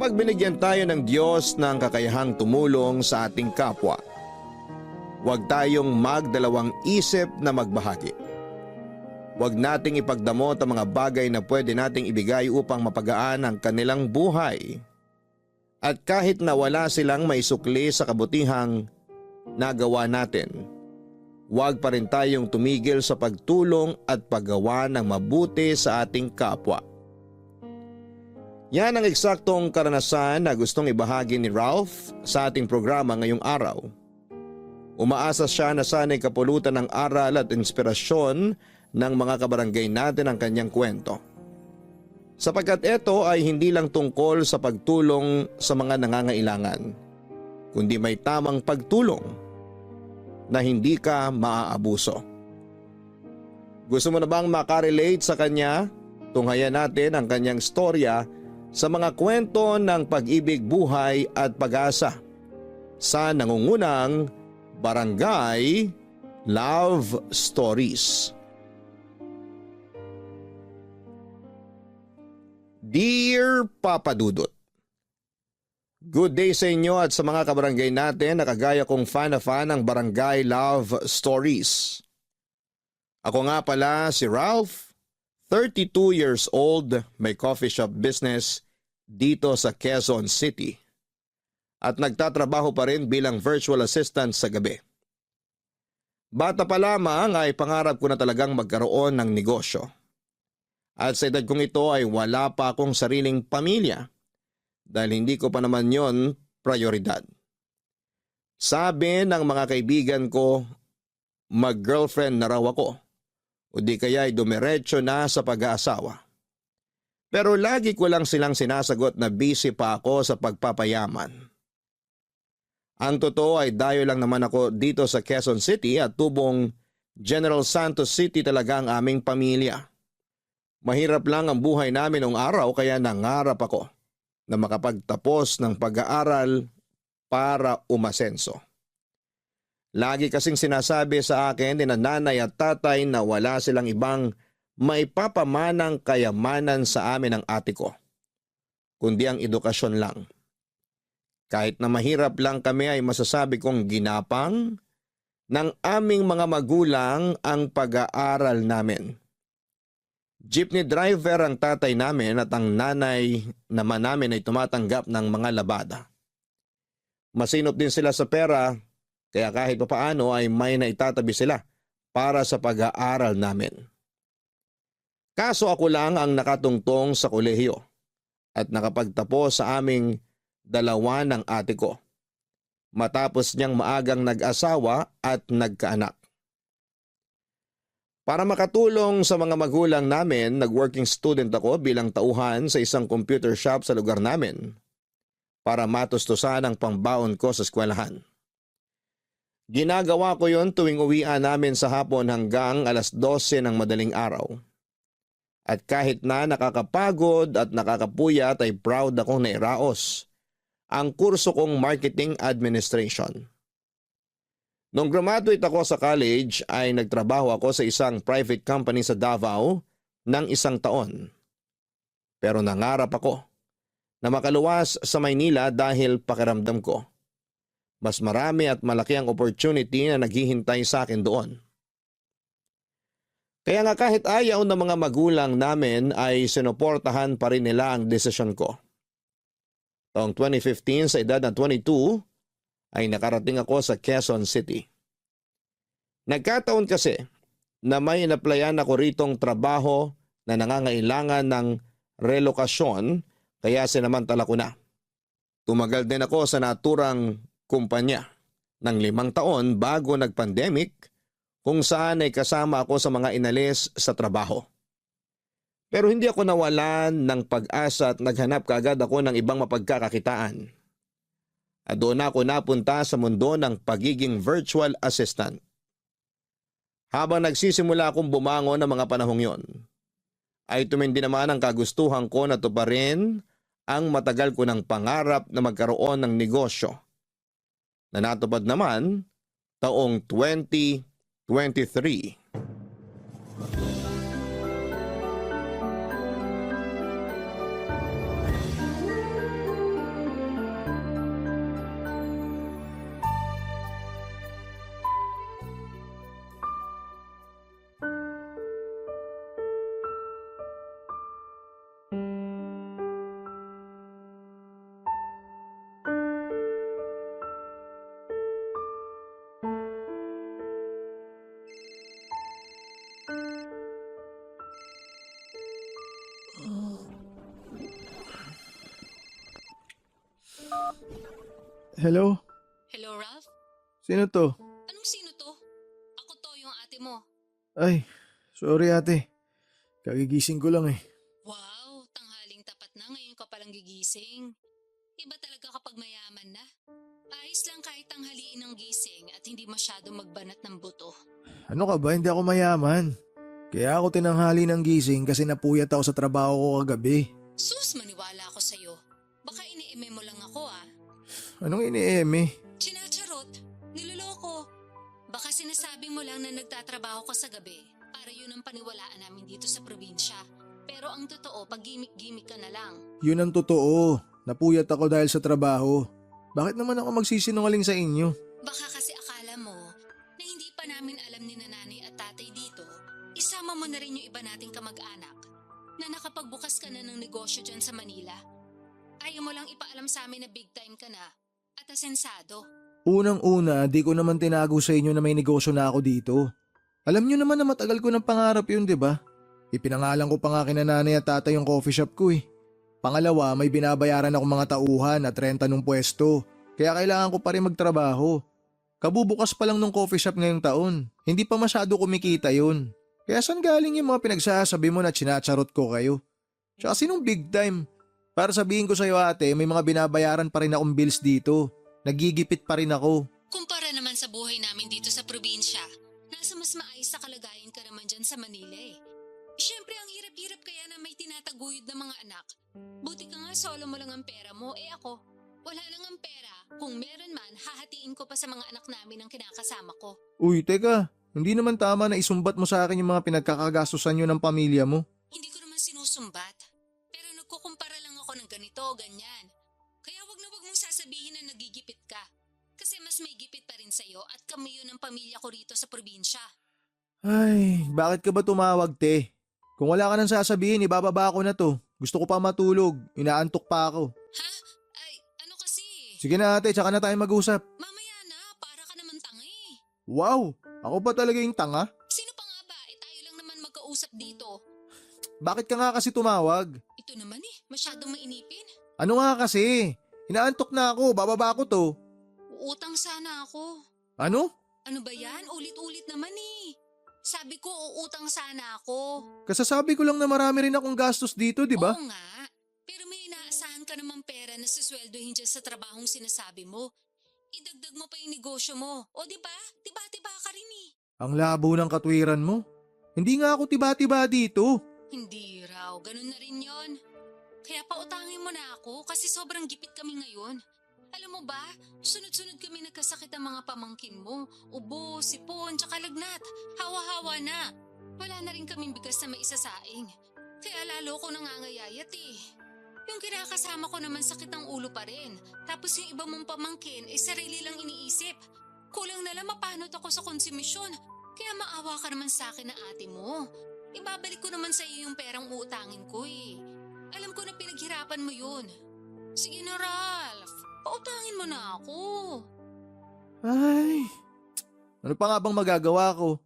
Kapag binigyan tayo ng Diyos ng kakayahang tumulong sa ating kapwa, huwag tayong magdalawang isip na magbahagi. Huwag nating ipagdamot ang mga bagay na pwede nating ibigay upang mapagaan ang kanilang buhay. At kahit na wala silang maisukli sa kabutihang nagawa natin, huwag pa rin tayong tumigil sa pagtulong at paggawa ng mabuti sa ating kapwa. Yan ang eksaktong karanasan na gustong ibahagi ni Ralph sa ating programa ngayong araw. Umaasa siya na sana'y kapulutan ng aral at inspirasyon ng mga kabarangay natin ang kanyang kwento. Sapagkat ito ay hindi lang tungkol sa pagtulong sa mga nangangailangan, kundi may tamang pagtulong na hindi ka maaabuso. Gusto mo na bang makarelate sa kanya? Tunghayan natin ang kanyang storya sa mga kwento ng pag-ibig, buhay at pag-asa sa nangungunang Barangay Love Stories. Dear Papa Dudut, good day sa inyo at sa mga kabarangay natin na kagaya kong fan na fan ng Barangay Love Stories. Ako nga pala si Ralph, 32 years old, may coffee shop business dito sa Quezon City at nagtatrabaho pa rin bilang virtual assistant sa gabi. Bata pa lamang ay pangarap ko na talagang magkaroon ng negosyo. At sa edad kong ito ay wala pa akong sariling pamilya dahil hindi ko pa naman yon prioridad. Sabi ng mga kaibigan ko, mag-girlfriend na raw ako o di kaya ay dumiretso na sa pag-aasawa. Pero lagi ko lang silang sinasagot na busy pa ako sa pagpapayaman. Ang totoo ay dayo lang naman ako dito sa Quezon City at tubong General Santos City talaga ang aming pamilya. Mahirap lang ang buhay namin noong araw kaya nangarap ako na makapagtapos ng pag-aaral para umasenso. Lagi kasing sinasabi sa akin ni nanay at tatay na wala silang ibang maipapamanang kayamanan sa amin ng ate ko, kundi ang edukasyon lang. Kahit na mahirap lang kami ay masasabi kong ginapang ng aming mga magulang ang pag-aaral namin. Jeepney driver ang tatay namin at ang nanay naman namin ay tumatanggap ng mga labada. Masinop din sila sa pera kaya kahit papaano ay may naitatabi sila para sa pag-aaral namin. Kaso ako lang ang nakatungtong sa kolehiyo at nakapagtapos sa aming dalawa ng ate ko. Matapos niyang maagang nag-asawa at nagkaanak. Para makatulong sa mga magulang namin, nag-working student ako bilang tauhan sa isang computer shop sa lugar namin para matustusan ang pangbaon ko sa eskwelahan. Ginagawa ko yon tuwing uwian namin sa hapon hanggang alas 12 ng madaling araw. At kahit na nakakapagod at nakakapuyat ay proud akong nairaos ang kurso kong marketing administration. Nung graduate ako sa college ay nagtrabaho ako sa isang private company sa Davao ng 1 taon. Pero nangarap ako na makaluwas sa Maynila dahil pakiramdam ko mas marami at malaki ang opportunity na naghihintay sa akin doon. Kaya nga kahit ayaw ng mga magulang namin ay sinuportahan pa rin nila ang desisyon ko. Taong 2015 sa edad na 22 ay nakarating ako sa Quezon City. Nagkataon kasi na may inaplayan ako ritong trabaho na nangangailangan ng relokasyon kaya sinamantala ko na. Tumagal din ako sa naturang kumpanya ng 5 taon bago nag-pandemic kung saan ay kasama ako sa mga inalis sa trabaho. Pero hindi ako nawalan ng pag-asa at naghanap kaagad ako ng ibang mapagkakakitaan. At doon ako napunta sa mundo ng pagiging virtual assistant. Habang nagsisimula akong bumangon ng mga panahong yon, ay tumindi naman ang kagustuhan ko na tuparin ang matagal ko ng pangarap na magkaroon ng negosyo na natupad naman taong 2023. Hello? Hello, Ralph? Sino to? Anong sino to? Ako to, yung ate mo. Ay, sorry ate. Kagigising ko lang eh. Wow, tanghaling tapat na ngayon ka palang gigising. Iba talaga kapag mayaman na. Ayos lang kahit tanghaliin ng gising at hindi masyado magbanat ng buto. Ano ka ba? Hindi ako mayaman. Kaya ako tinanghali ng gising kasi napuyat ako sa trabaho ko kagabi. Sus, maniwala ako sa'yo. Baka iniime mo lang ako ah. Anong inieme? Chinacharot, niloloko. Baka sinasabi mo lang na nagtatrabaho ka sa gabi para yun ang paniwalaan namin dito sa probinsya. Pero ang totoo, pag gimmick-gimmick ka na lang. Yun ang totoo. Napuyat ako dahil sa trabaho. Bakit naman ako magsisinungaling sa inyo? Baka kasi akala mo na hindi pa namin alam ni nanay at tatay dito, isama mo na rin yung iba nating kamag-anak na nakapagbukas ka na ng negosyo dyan sa Manila. Ayaw mo lang ipaalam sa amin na big time ka na at asensado. Unang-una, di ko naman tinago sa inyo na may negosyo na ako dito. Alam nyo naman na matagal ko ng pangarap yun, di ba? Ipinangalan ko pa nga kina nanay at tatay yung coffee shop ko eh. Pangalawa, may binabayaran ako mga tauhan at renta ng pwesto. Kaya kailangan ko pa rin magtrabaho. Kabubukas pa lang ng coffee shop ngayong taon. Hindi pa masyado kumikita yun. Kaya saan galing yung mga pinagsasabi mo na chinacharot ko kayo? Tsaka sinong big time? Para sabihin ko sa'yo ate, may mga binabayaran pa rin akong bills dito. Nagigipit pa rin ako. Kumpara naman sa buhay namin dito sa probinsya, nasa mas maayos na kalagayan ka naman dyan sa Manila eh. Siyempre ang hirap-hirap kaya na may tinataguyod na mga anak. Buti ka nga solo mo lang ang pera mo, ako, wala lang ang pera. Kung meron man, hahatiin ko pa sa mga anak namin ang kinakasama ko. Uy, teka. Hindi naman tama na isumbat mo sa akin yung mga pinagkakagastusan nyo ng pamilya mo. Hindi ko naman sinusumbat. Pero nagkukumpara lang ako ng ganito, ganyan. Kaya wag na wag mong sasabihin na nagigipit ka. Kasi mas may gipit pa rin sa'yo at kami yun ang pamilya ko rito sa probinsya. Ay, bakit ka ba tumawag, te? Kung wala ka nang sasabihin, ibababa ko na to. Gusto ko pa matulog. Inaantok pa ako. Ha? Ay, ano kasi? Sige na ate, tsaka na tayo mag-usap. Mamaya na, para ka naman tanga eh. Wow, ako pa talaga yung tanga? Sino pa nga ba? Tayo lang naman magkausap dito. Bakit ka nga kasi tumawag? Ito naman masyadong mainipin. Ano nga kasi? Inaantok na ako, bababa ko to. Uutang sana ako. Ano? Ano ba yan? Ulit-ulit naman Sabi ko uutang sana ako. Kasasabi ko lang na marami rin akong gastos dito, di ba? Oo nga. Pero may inaasahan ka naman pera na sisweldohin dyan sa trabahong sinasabi mo. Idagdag mo pa yung negosyo mo. O di ba? Tiba-tiba ka rin Ang labo ng katwiran mo. Hindi nga ako tiba-tiba dito. Hindi raw. Ganun na rin yon. Kaya pautangin mo na ako kasi sobrang gipit kami ngayon. Alam mo ba, sunod-sunod kami nagkasakit ang mga pamangkin mo. Ubo, sipon, tsaka lagnat. Hawa-hawa na. Wala na rin kaming bigas na maisasaing. Kaya lalo ko nangangayayat Yung kinakasama ko naman sakit ng ulo pa rin. Tapos yung iba mong pamangkin sarili lang iniisip. Kulang na lang mapanot ako sa konsumisyon. Kaya maawa ka naman sa akin na ate mo. Ibabalik ko naman sa iyo yung perang uutangin ko Alam ko na pinaghirapan mo yun. Sige na Ralph, pautangin mo na ako. Ay, ano pa nga bang magagawa ko?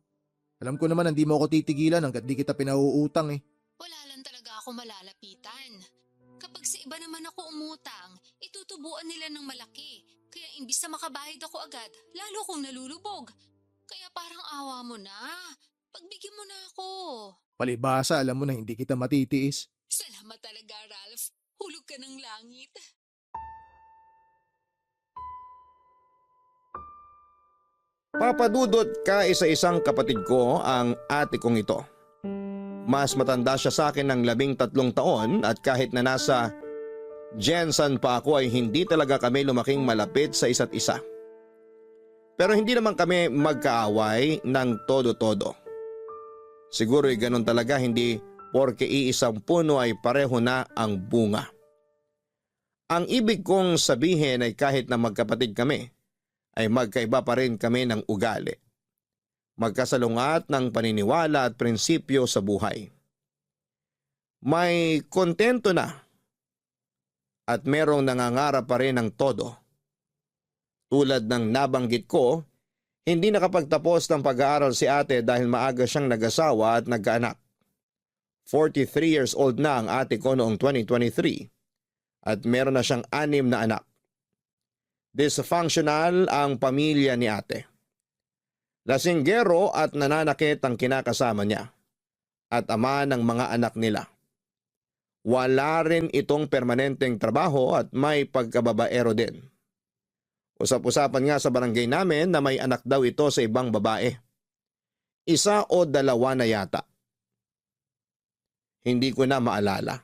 Alam ko naman hindi mo ako titigilan hanggat di kita pinauutang Wala lang talaga ako malalapitan. Kapag sa iba naman ako umutang, itutubuan nila ng malaki. Kaya imbis na makabayad ako agad, lalo kong nalulubog. Kaya parang awa mo na. Pagbigyan mo na ako. Palibasa, alam mo na hindi kita matitiis. Salamat talaga, Ralph. Hulog ka ng langit. Papadudot ka isa-isang kapatid ko ang ate kong ito. Mas matanda siya sa akin ng 13 taon at kahit na nasa Jensen pa ako ay hindi talaga kami lumaking malapit sa isa't isa. Pero hindi naman kami magkaaway ng todo-todo. Siguro ay ganun talaga, hindi porke iisang puno ay pareho na ang bunga. Ang ibig kong sabihin ay kahit na magkapatid kami, ay magkaiba pa rin kami ng ugali. Magkasalungat ng paniniwala at prinsipyo sa buhay. May kontento na at merong nangangarap pa rin ng todo. Tulad ng nabanggit ko, hindi nakapagtapos ng pag-aaral si ate dahil maaga siyang nag-asawa at nagkaanak. 43 years old na ang ate ko noong 2023 at meron na siyang 6 na anak. Dysfunctional ang pamilya ni ate. Lasinggero at nananakit ang kinakasama niya at ama ng mga anak nila. Wala rin itong permanenteng trabaho at may pagkababaero din. Usap-usapan nga sa barangay namin na may anak daw ito sa ibang babae. Isa o dalawa na yata. Hindi ko na maalala.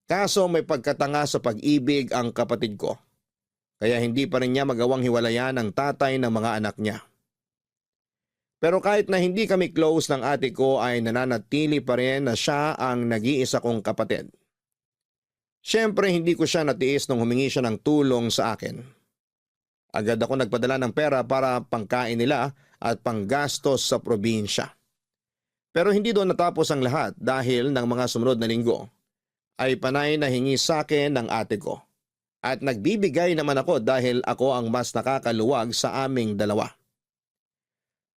Kaso may pagkatanga sa pag-ibig ang kapatid ko. Kaya hindi pa rin niya magawang hiwalayan ang tatay ng mga anak niya. Pero kahit na hindi kami close ng ate ko ay nananatili pa rin na siya ang nag-iisa kong kapatid. Siyempre hindi ko siya natiis nung humingi siya ng tulong sa akin. Agad ako nagpadala ng pera para pangkain nila at panggastos sa probinsya. Pero hindi doon natapos ang lahat dahil ng mga sumunod na linggo ay panay na hingi sa akin ng ate ko. At nagbibigay naman ako dahil ako ang mas nakakaluwag sa aming dalawa.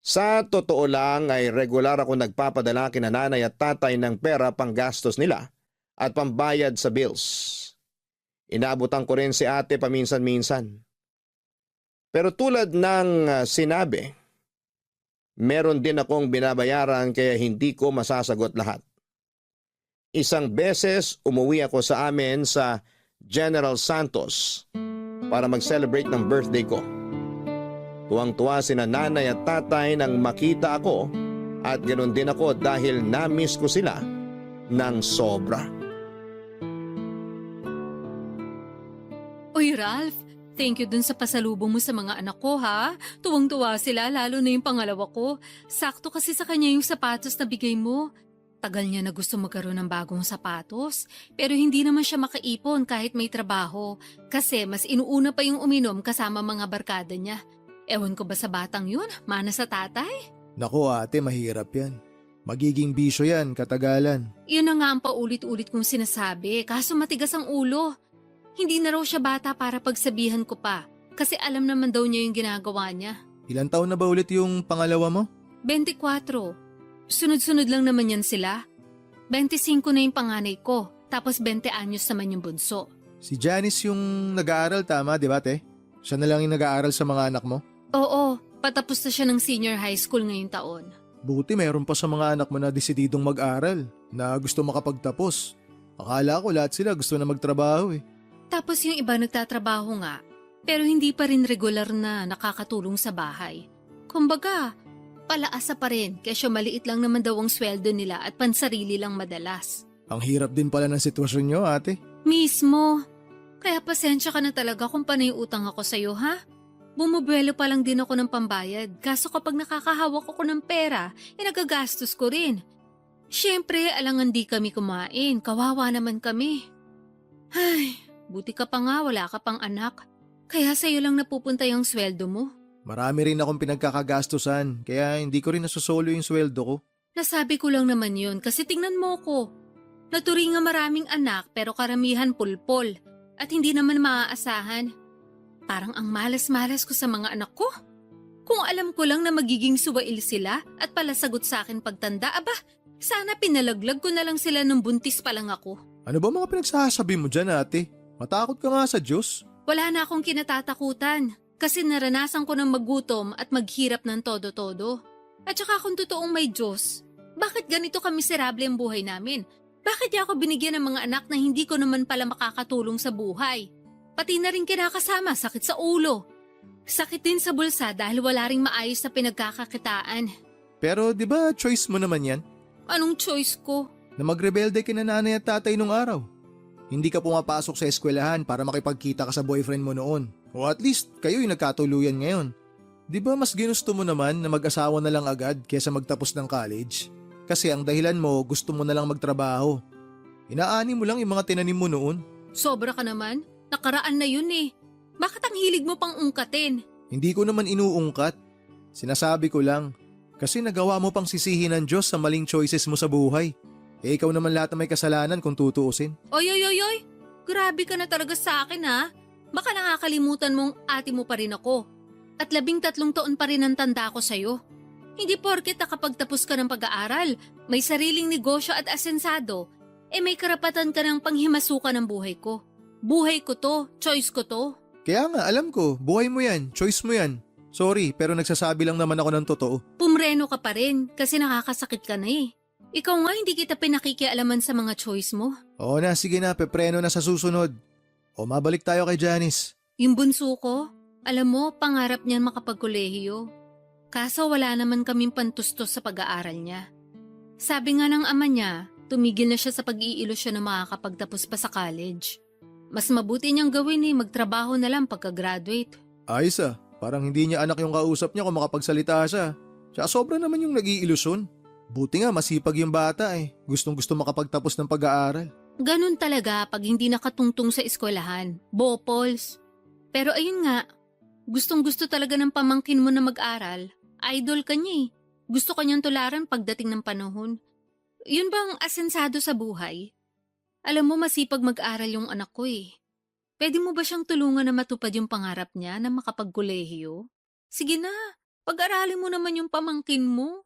Sa totoo lang ay regular ako nagpapadala kina nanay at tatay ng pera panggastos nila at pambayad sa bills. Inaabutan ko rin si ate paminsan-minsan. Pero tulad ng sinabi, meron din akong binabayaran kaya hindi ko masasagot lahat. Isang beses umuwi ako sa amin sa General Santos para mag-celebrate ng birthday ko. Tuwang-tuwa sina nanay at tatay nang makita ako at ganoon din ako dahil na-miss ko sila ng sobra. Uy, Ralph, thank you dun sa pasalubong mo sa mga anak ko, ha? Tuwang-tuwa sila, lalo na yung pangalawa ko. Sakto kasi sa kanya yung sapatos na bigay mo. Tagal niya na gusto magkaroon ng bagong sapatos, pero hindi naman siya makaipon kahit may trabaho kasi mas inuuna pa yung uminom kasama mga barkada niya. Ewan ko ba sa batang yun? Mana sa tatay? Naku ate, mahirap yan. Magiging bisyo yan, katagalan. Yun na nga ang paulit-ulit kong sinasabi, kaso matigas ang ulo. Hindi na raw siya bata para pagsabihan ko pa, kasi alam naman daw niya yung ginagawa niya. Ilan taon na ba ulit yung pangalawa mo? 24. Sunod-sunod lang naman yan sila. 25 na yung panganay ko, tapos 20 anyos naman yung bunso. Si Janice yung nag-aaral, tama di ba te? Siya na lang yung nag-aaral sa mga anak mo? Oo, patapos na siya ng senior high school ngayong taon. Buti mayroon pa sa mga anak mo na desididong mag-aral, na gusto makapagtapos. Akala ko lahat sila gusto na magtrabaho eh. Tapos yung iba nagtatrabaho nga, pero hindi pa rin regular na nakakatulong sa bahay. Kumbaga, palaasa pa rin kesyo maliit lang naman daw ang sweldo nila at pansarili lang madalas. Ang hirap din pala ng sitwasyon nyo ate. Mismo. Kaya pasensya ka na talaga kung panay utang ako sa'yo, ha? Bumubuelo pa lang din ako ng pambayad, kaso kapag nakakahawak ako ng pera, nagagastos ko rin. Siyempre, alangan di kami kumain, kawawa naman kami. Ay, buti ka pa nga, wala ka pang anak. Kaya sa'yo lang napupunta yung sweldo mo. Marami rin akong pinagkakagastusan, kaya hindi ko rin nasosolo yung sweldo ko. Nasabi ko lang naman yun kasi tingnan mo ko. Naturing nga maraming anak pero karamihan pulpol at hindi naman maaasahan. Parang ang malas-malas ko sa mga anak ko. Kung alam ko lang na magiging suwail sila at palasagot sa akin pagtanda, aba, sana pinalaglag ko na lang sila nung buntis pa lang ako. Ano ba mga pinagsasabi mo dyan ate? Matakot ka nga sa Diyos. Wala na akong kinatatakutan kasi naranasan ko ng magutom at maghirap ng todo-todo. At saka kung totoong may Diyos, bakit ganito kamiserable ang buhay namin? Bakit di ako binigyan ng mga anak na hindi ko naman pala makakatulong sa buhay? Pati na rin kinakasama, sakit sa ulo. Sakit din sa bulsa dahil wala ring maayos na pinagkakakitaan. Pero di ba choice mo naman yan? Anong choice ko? Na magrebelde kina nanay at tatay nung araw. Hindi ka pumapasok sa eskwelahan para makipagkita ka sa boyfriend mo noon. O at least kayo yung nagkatuluyan ngayon. Di ba mas ginusto mo naman na mag-asawa na lang agad kesa magtapos ng college? Kasi ang dahilan mo gusto mo na lang magtrabaho. Inaani mo lang yung mga tinanim mo noon. Sobra ka naman. Nakaraan na yun eh. Bakit ang hilig mo pang ungkatin? Hindi ko naman inuungkat. Sinasabi ko lang. Kasi nagawa mo pang sisihin ng Diyos sa maling choices mo sa buhay. Eh ikaw naman lahat na may kasalanan kung tutuusin. Oy, oy, oy, oy. Grabe ka na talaga sa akin ha. Baka nakakalimutan mong ate mo pa rin ako. At 13 taon pa rin ang tanda ko sa'yo. Hindi porket nakapagtapos ka ng pag-aaral, may sariling negosyo at asensado, may karapatan ka ng panghimasukan ng buhay ko. Buhay ko to, choice ko to. Kaya nga, alam ko, buhay mo yan, choice mo yan. Sorry, pero nagsasabi lang naman ako ng totoo. Pumreno ka pa rin kasi nakakasakit ka na eh. Ikaw nga hindi kita pinakikialaman sa mga choice mo. Oo na, sige na, pepreno na sa susunod. O mabalik tayo kay Janice. Yung bunso ko, alam mo, pangarap niyan makapagkolehiyo. Kaso wala naman kaming pantustos sa pag-aaral niya. Sabi nga ng ama niya, tumigil na siya sa pag-iilusyon na makakapagtapos pa sa college. Mas mabuti niyang gawin magtrabaho na lang pagka-graduate. Ayos ah, parang hindi niya anak yung kausap niya kung makapagsalita siya. Tsaka sobra naman yung nag-iilusyon. Buti nga masipag yung bata eh. Gustong gusto makapagtapos ng pag-aaral. Ganun talaga pag hindi nakatungtong sa eskwelahan. Bopols. Pero ayun nga, gustong gusto talaga ng pamangkin mo na mag-aral. Idol ka niya eh. Gusto ka niyang tularan pagdating ng panahon. Yun bang asensado sa buhay? Alam mo masipag mag-aral yung anak ko eh. Pwede mo ba siyang tulungan na matupad yung pangarap niya na makapagkolehiyo? Sige na, pag-aralin mo naman yung pamangkin mo.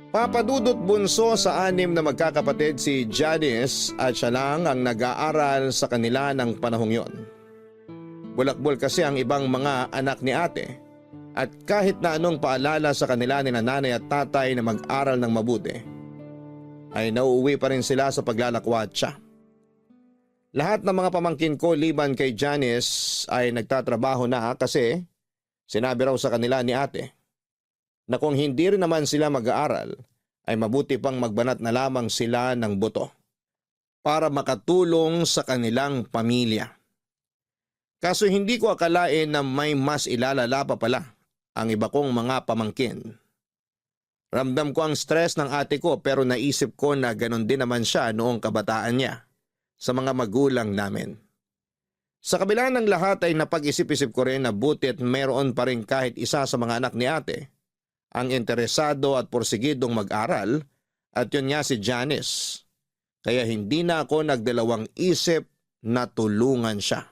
Papadudot bunso sa 6 na magkakapatid si Janice at siya lang ang nag-aaral sa kanila ng panahong yon. Bulakbol kasi ang ibang mga anak ni ate at kahit na anong paalala sa kanila ni nanay at tatay na mag-aral ng mabuti, ay nauuwi pa rin sila sa paglalakwatsa. Lahat ng mga pamangkin ko liban kay Janice ay nagtatrabaho na kasi sinabi raw sa kanila ni ate na kung hindi rin naman sila mag-aaral ay mabuti pang magbanat na lamang sila ng buto para makatulong sa kanilang pamilya. Kaso hindi ko akalain na may mas ilalala pa pala ang iba kong mga pamangkin. Ramdam ko ang stress ng ate ko pero naisip ko na ganon din naman siya noong kabataan niya sa mga magulang namin. Sa kabila ng lahat ay napag-isip-isip ko rin na butit meron pa rin kahit isa sa mga anak ni ate ang interesado at porsigidong mag-aral at yun nga si Janice. Kaya hindi na ako nagdalawang isip na tulungan siya.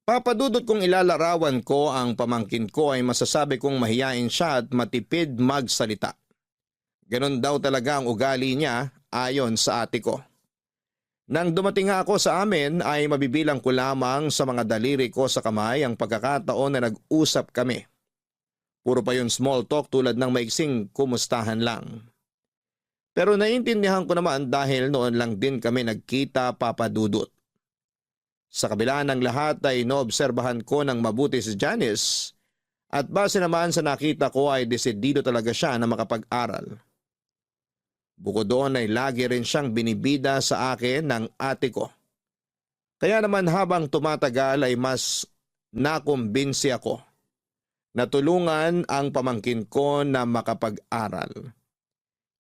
Papadudot kong ilalarawan ko ang pamangkin ko ay masasabi kong mahiyain siya at matipid magsalita. Ganon daw talaga ang ugali niya ayon sa ate ko. Nang dumating nga ako sa amin ay mabibilang ko lamang sa mga daliri ko sa kamay ang pagkakataon na nag-usap kami. Puro pa yun small talk tulad ng maiksing kumustahan lang. Pero naiintindihan ko naman dahil noon lang din kami nagkita, papadudot. Sa kabila ng lahat ay noobserbahan ko ng mabuti si Janice at base naman sa nakita ko ay desidido talaga siya na makapag-aral. Bukod doon ay lagi rin siyang binibida sa akin ng ate ko. Kaya naman habang tumatagal ay mas nakumbinsi ako na tulungan ang pamangkin ko na makapag-aral.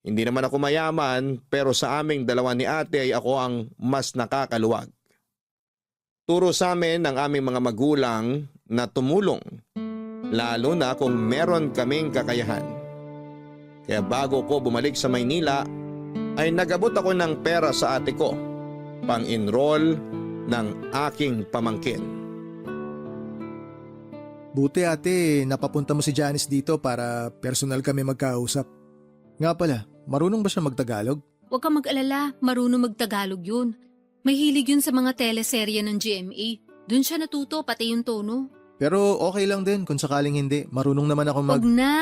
Hindi naman ako mayaman pero sa aming dalawa ni ate ay ako ang mas nakakaluwag. Turo sa amin ng aming mga magulang na tumulong, lalo na kung meron kaming kakayahan. Kaya bago ko bumalik sa Maynila, ay nagabot ako ng pera sa ate ko, pang-enroll ng aking pamangkin. Buti ate, napapunta mo si Janice dito para personal kami magkausap. Nga pala, marunong ba siya magtagalog? Huwag kang mag-alala, marunong magtagalog yun. May hilig yun sa mga teleserye ng GMA. Doon siya natuto, pati yung tono. Pero okay lang din kung sakaling hindi. Marunong naman ako Huwag na!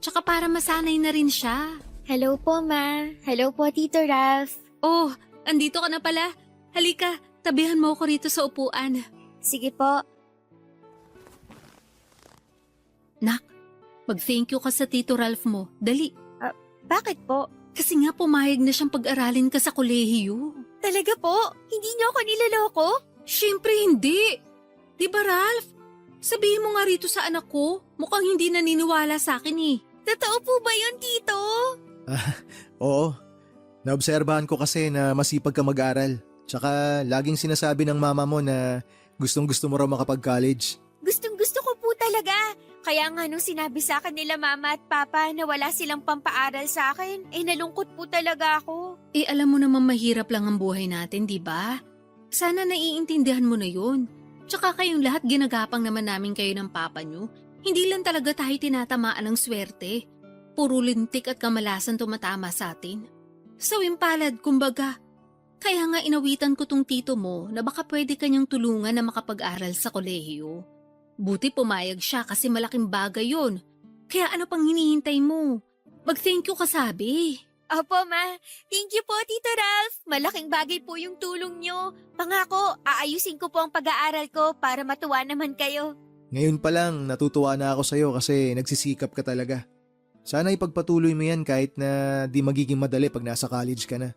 Tsaka para masanay na rin siya. Hello po, Ma. Hello po, Tito Ralph. Oh, andito ka na pala. Halika, tabihan mo ako rito sa upuan. Sige po. Nak, mag-thank you ka sa Tito Ralph mo. Dali. Bakit po? Kasi nga pumayag na siyang pag-aralin ka sa kolehiyo. Talaga po? Hindi niyo ako niloloko? Siyempre hindi. Di ba, Ralph? Sabihin mo nga rito sa anak ko. Mukhang hindi naniniwala sa akin eh. Totoo po ba yun, Tito? Oo. Naobserbahan ko kasi na masipag ka mag-aral. Tsaka laging sinasabi ng mama mo na gustong gusto mo raw makapag-college. Gustong-gusto ko po talaga. Kaya nga nung sinabi sa akin nila Mama at Papa na wala silang pampaaral sa akin, nalungkot po talaga ako. Alam mo naman mahirap lang ang buhay natin, di ba? Sana naiintindihan mo na yun. Tsaka kayong lahat ginagapang naman namin kayo ng papa nyo. Hindi lang talaga tayo tinatamaan ng swerte. Puro lintik at kamalasan tumatama sa atin. Sawing palad, kumbaga. Kaya nga inawitan ko tong tito mo na baka pwede kanyang tulungan na makapag-aral sa kolehiyo. Buti pumayag siya kasi malaking bagay yun. Kaya ano pang hinihintay mo? Mag-thank you ka sabi. Opo, Ma. Thank you po, Tito Ralph. Malaking bagay po yung tulong nyo. Pangako, aayusin ko po ang pag-aaral ko para matuwa naman kayo. Ngayon pa lang, natutuwa na ako sa'yo kasi nagsisikap ka talaga. Sana ipagpatuloy mo yan kahit na di magiging madali pag nasa college ka na.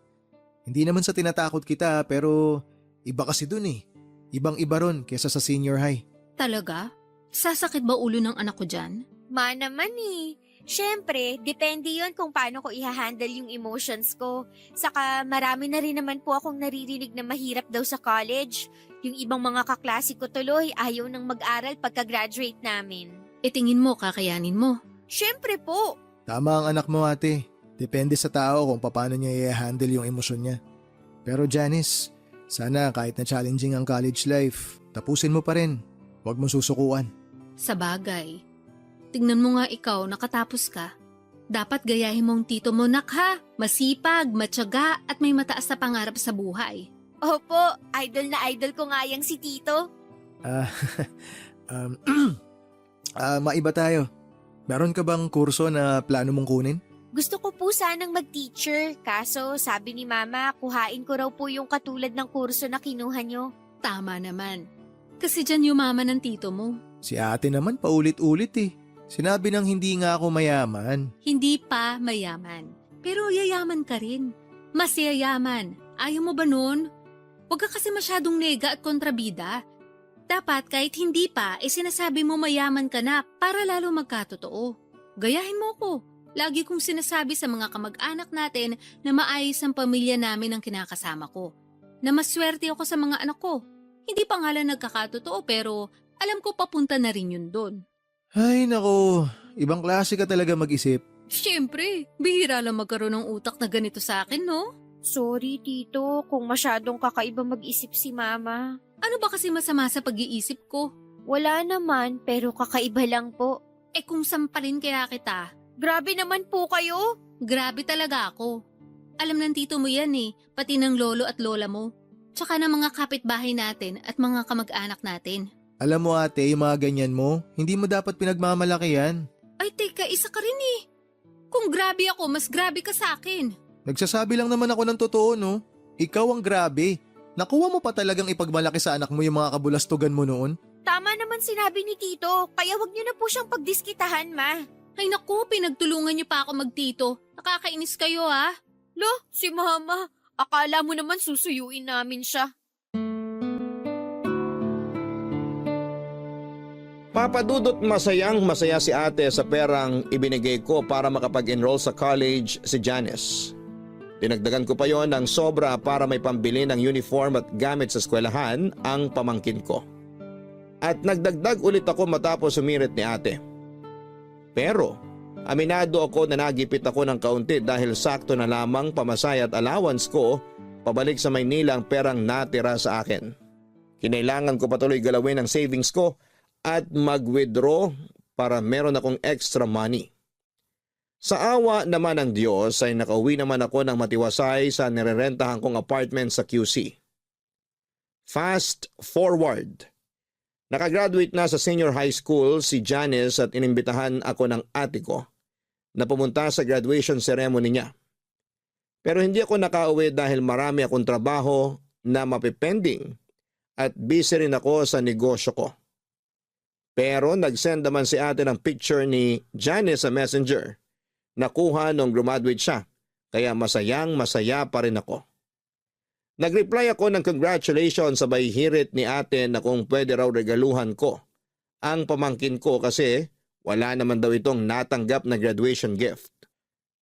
Hindi naman sa tinatakot kita pero iba kasi dun eh. Ibang-iba ron kesa sa senior high. Talaga? Sasakit ba ulo ng anak ko dyan? Ma naman eh. Siyempre, depende yon kung paano ko i-handle yung emotions ko. Saka marami na rin naman po akong naririnig na mahirap daw sa college. Yung ibang mga kaklase ko tuloy ayaw nang mag-aral pagka-graduate namin. E tingin mo, kakayanin mo. Siyempre po. Tama ang anak mo ate. Depende sa tao kung paano niya i-handle yung emosyon niya. Pero Janice, sana kahit na challenging ang college life, tapusin mo pa rin. Huwag mo susukuan. Sa bagay. Tingnan mo nga ikaw, nakatapos ka. Dapat gayahin mo ang tito mo, nak ha. Masipag, matyaga at may mataas na pangarap sa buhay. Opo, idol na idol ko nga yang si Tito. Maiba tayo. Meron ka bang kurso na plano mong kunin? Gusto ko po sanang mag-teacher, kaso sabi ni Mama, kuhain ko raw po yung katulad ng kurso na kinuha nyo. Tama naman. Kasi dyan yumaman ng tito mo. Si ate naman paulit-ulit eh. Sinabi nang hindi nga ako mayaman. Hindi pa mayaman. Pero yayaman ka rin. Mas yayaman. Ayaw mo ba nun? Huwag ka kasi masyadong nega at kontrabida. Dapat kahit hindi pa, sinasabi mo mayaman ka na para lalo magkatotoo. Gayahin mo ko. Lagi kong sinasabi sa mga kamag-anak natin na maayos ang pamilya namin ang kinakasama ko. Na maswerte ako sa mga anak ko. Hindi pa nga lang nagkakatotoo pero alam ko papunta na rin yun doon. Ay nako, ibang klase ka talaga mag-isip. Siyempre, bihira lang magkaroon ng utak na ganito sa akin, no? Sorry, Tito, kung masyadong kakaiba mag-isip si Mama. Ano ba kasi masama sa pag-iisip ko? Wala naman, pero kakaiba lang po. Eh kung sampalin kaya kita, Grabe naman po kayo. grabe talaga ako. Alam ng tito mo yan eh, pati ng lolo at lola mo. Tsaka ng mga kapitbahay natin at mga kamag-anak natin. Alam mo ate, yung mga ganyan mo, hindi mo dapat pinagmamalaki yan. Ay teka, isa ka rin eh. Kung grabe ako, mas grabe ka sa akin. Nagsasabi lang naman ako ng totoo no. Ikaw ang grabe. Nakuha mo pa talagang ipagmalaki sa anak mo yung mga kabulastugan mo noon? Tama naman sinabi ni Tito, kaya wag niyo na po siyang pagdiskitahan, Ma. Ay naku, pinagtulungan niyo pa ako magtito. Nakakainis kayo ha. Lo, si Mama. Akala mo naman susuyuin namin siya. Papadudot masayang-masaya si ate sa perang ibinigay ko para makapag-enroll sa college si Janice. Dinagdagan ko pa yon ng sobra para may pambili ng uniform at gamit sa eskwelahan ang pamangkin ko. At nagdagdag ulit ako matapos sumirit ni ate. Pero aminado ako na nagipit ako ng kaunti dahil sakto na lamang pamasaya at allowance ko pabalik sa Maynila ang perang natira sa akin. Kinailangan ko patuloy galawin ang savings ko at mag-withdraw para meron akong extra money. Sa awa naman ng Diyos ay nakauwi naman ako ng matiwasay sa nirerentahan kong apartment sa QC. Fast forward. Nakagraduate na sa senior high school si Janice at inimbitahan ako ng ate ko na pumunta sa graduation ceremony niya. Pero hindi ako nakauwi dahil marami akong trabaho na mapipending at busy rin ako sa negosyo ko. Pero nag-send naman si ate ng picture ni Janice sa messenger. Nakuha nung graduate siya, kaya masayang-masaya pa rin ako. Nag-reply ako ng congratulations sabay hirit ni ate na kung pwede raw regaluhan ko ang pamangkin ko kasi wala naman daw itong natanggap na graduation gift.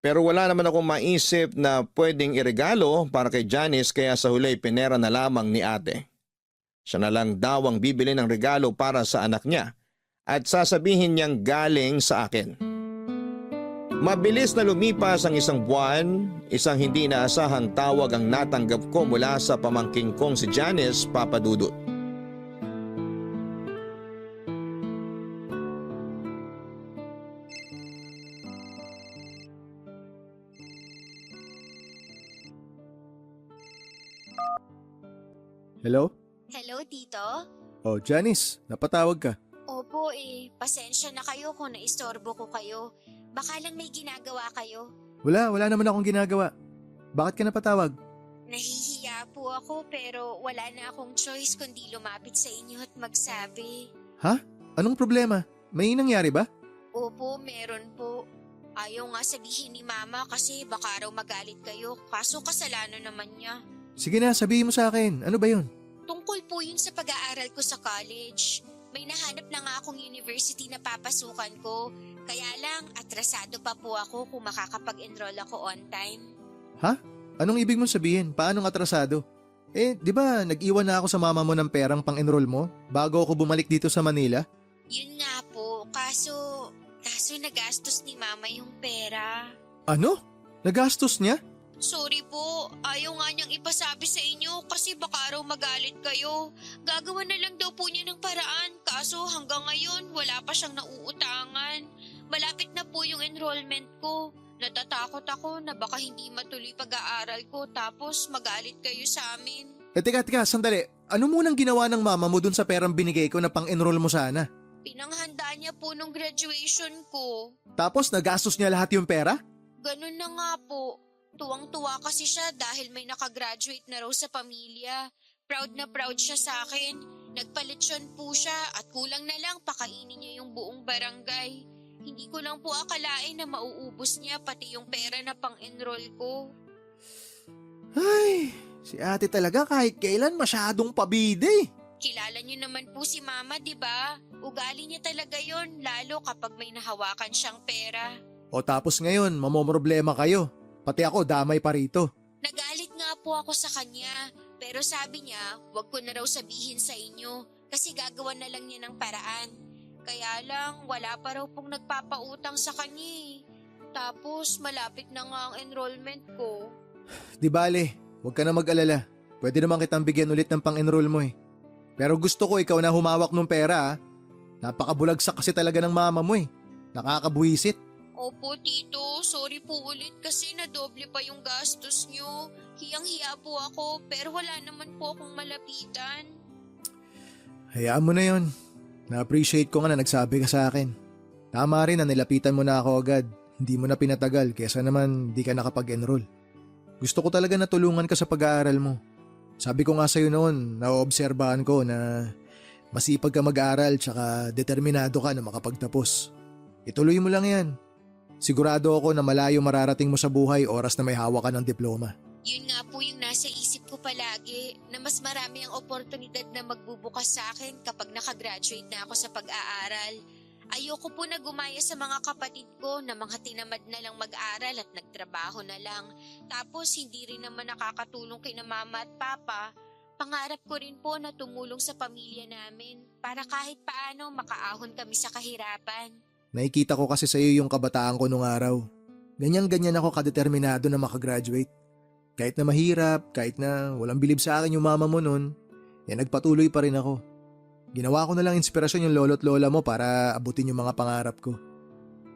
Pero wala naman akong maisip na pwedeng iregalo para kay Janice kaya sa huli pinera na lamang ni ate. Siya na lang daw ang bibili ng regalo para sa anak niya at sasabihin niyang galing sa akin. Mabilis na lumipas ang isang buwan, isang hindi inaasahang tawag ang natanggap ko mula sa pamangking kong si Janice Papadudut. Hello? Hello, Tito? Oh, Janice, napatawag ka. Opo pasensya na kayo kung naistorbo ko kayo. Baka lang may ginagawa kayo. Wala naman akong ginagawa. Bakit ka napatawag? Nahihiya po ako pero wala na akong choice kundi lumapit sa inyo at magsabi. Anong problema? May nangyari ba? Opo, meron po. Ayaw nga sabihin ni Mama kasi baka raw magalit kayo kaso kasalanan naman niya. Sige na, sabihin mo sa akin. Ano ba yun? Tungkol po yun sa pag-aaral ko sa college. May nahanap na nga akong university na papasukan ko. Kaya lang, atrasado pa po ako kung makakapag-enroll ako on time. Anong ibig mong sabihin? Paanong atrasado? Di ba nag-iwan na ako sa mama mo ng perang pang-enroll mo bago ako bumalik dito sa Manila? Yun nga po, kaso nagastos ni Mama yung pera. Ano? Nagastos niya? Sorry po, ayaw nga niyang ipasabi sa inyo kasi baka raw magalit kayo. Gagawa na lang daw po niya ng paraan kaso hanggang ngayon wala pa siyang nauutangan. Malapit na po yung enrollment ko. Natatakot ako na baka hindi matuloy pag-aaral ko tapos magalit kayo sa amin. Teka, sandali. Ano munang ginawa ng mama mo dun sa perang binigay ko na pang-enroll mo sana? Pinanghanda niya po nung graduation ko. Tapos nagastos niya lahat yung pera? Ganun na nga po. Tuwang-tuwa kasi siya dahil may nakagraduate na raw sa pamilya. Proud na proud siya sa akin. Nagpalitsyon po siya at kulang na lang pakainin niya yung buong barangay. Hindi ko lang po akalain na mauubos niya pati yung pera na pang-enroll ko. Ay, si ate talaga kahit kailan masyadong pabide. Kilala niyo naman po si Mama, di ba? Ugali niya talaga yon lalo kapag may nahawakan siyang pera. O tapos ngayon, mamomroblema kayo. Pati ako damay pa rito. Nagalit nga po ako sa kanya, pero sabi niya, wag ko na raw sabihin sa inyo kasi gagawa na lang niya ng paraan. Kaya lang, wala pa raw pong nagpapautang sa kanya eh. Tapos malapit na nga ang enrollment ko. Di bale, huwag ka na mag-alala. Pwede naman kitang bigyan ulit ng pang-enroll mo eh. Pero gusto ko ikaw na humawak ng pera ah. Napakabulagsak kasi talaga ng mama mo eh. Nakakabuwisit. Opo, Tito. Sorry po ulit kasi nadoble pa yung gastos nyo. Hiyang-hiya po ako pero wala naman po akong malapitan. Hayaan mo na yon. Na-appreciate ko nga na nagsabi ka sa akin. Tama rin na nilapitan mo na ako agad. Hindi mo na pinatagal kesa naman di ka nakapag-enroll. Gusto ko talaga na tulungan ka sa pag-aaral mo. Sabi ko nga sa'yo noon, naoobserbahan ko na masipag ka mag-aaral tsaka determinado ka na makapagtapos. Ituloy mo lang yan. Sigurado ako na malayo mararating mo sa buhay oras na may hawak ka ng diploma. Yun nga po yung nasa isip ko palagi na mas marami ang oportunidad na magbubukas sa akin kapag nakagraduate na ako sa pag-aaral. Ayoko po na gumaya sa mga kapatid ko na mga tinamad na lang mag-aral at nagtrabaho na lang. Tapos hindi rin naman nakakatulong kina Mama at Papa. Pangarap ko rin po na tumulong sa pamilya namin para kahit paano makaahon kami sa kahirapan. Nakikita ko kasi sa iyo yung kabataan ko nung araw. Ganyan-ganyan ako kadeterminado na makagraduate. Kahit na mahirap, kahit na walang bilib sa akin yung mama mo nun, nagpatuloy pa rin ako. Ginawa ko na lang inspirasyon yung lolo't lola mo para abutin yung mga pangarap ko.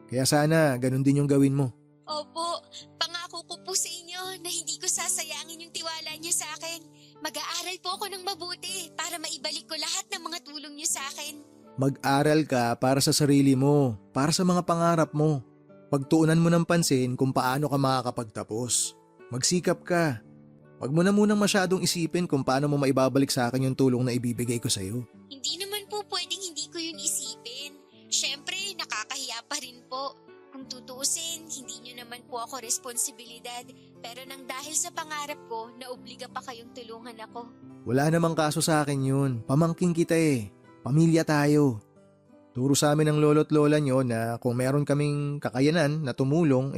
Kaya sana ganun din yung gawin mo. Opo, pangako ko po sa inyo na hindi ko sasayangin yung tiwala niyo sa akin. Mag-aaral po ako ng mabuti para maibalik ko lahat ng mga tulong niyo sa akin. Mag-aral ka para sa sarili mo, para sa mga pangarap mo. Pagtuunan mo ng pansin kung paano ka makakapagtapos. Magsikap ka. Huwag mo na munang masyadong isipin kung paano mo maibabalik sa akin yung tulong na ibibigay ko sa'yo. Hindi naman po pwedeng hindi ko yun isipin. Siyempre, nakakahiya pa rin po. Kung tutuusin, hindi nyo naman po ako responsibilidad. Pero nang dahil sa pangarap ko, naobliga pa kayong tulungan ako. Wala namang kaso sa akin yun. Pamangking kita eh. Pamilya tayo. Turo sa amin ng lolo't lola nyo na kung meron kaming kakayanan na tumulong,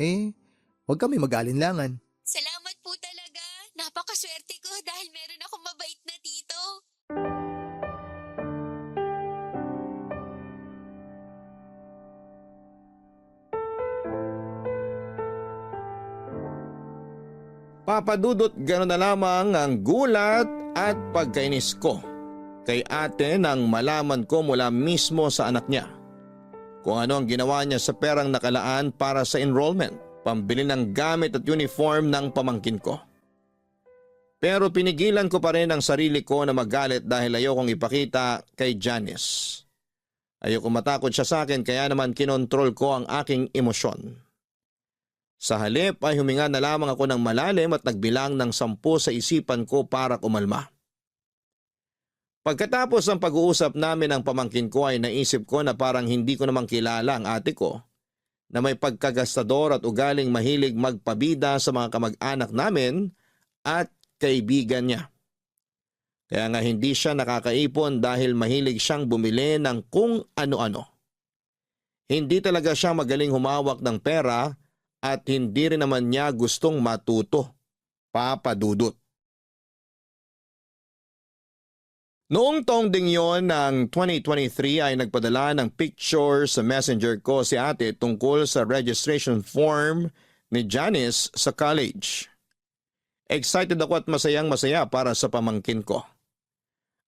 huwag kami mag-alinlangan. Salamat po talaga. Napakaswerte ko dahil meron akong mabait na tito. Papadudot gano'n na lamang ang gulat at pagkainis ko kay ate nang malaman ko mula mismo sa anak niya kung ano ang ginawa niya sa perang nakalaan para sa enrollment, pambili ng gamit at uniform ng pamangkin ko. Pero pinigilan ko pa rin ang sarili ko na magalit dahil ayokong ipakita kay Janice. Ayoko matakot siya sa akin kaya naman kinontrol ko ang aking emosyon. Sa halip ay huminga na lamang ako ng malalim at nagbilang ng 10 sa isipan ko para kumalma. Pagkatapos ng pag-uusap namin ng pamangkin ko ay naisip ko na parang hindi ko namang kilala ang ate ko na may pagkagastador at ugaling mahilig magpabida sa mga kamag-anak namin at kaibigan niya. Kaya nga hindi siya nakakaipon dahil mahilig siyang bumili ng kung ano-ano. Hindi talaga siya magaling humawak ng pera at hindi rin naman niya gustong matuto, Papa Dudut. Noong taong ding yon ng 2023 ay nagpadala ng picture sa messenger ko si ate tungkol sa registration form ni Janice sa college. Excited ako at masayang-masaya para sa pamangkin ko.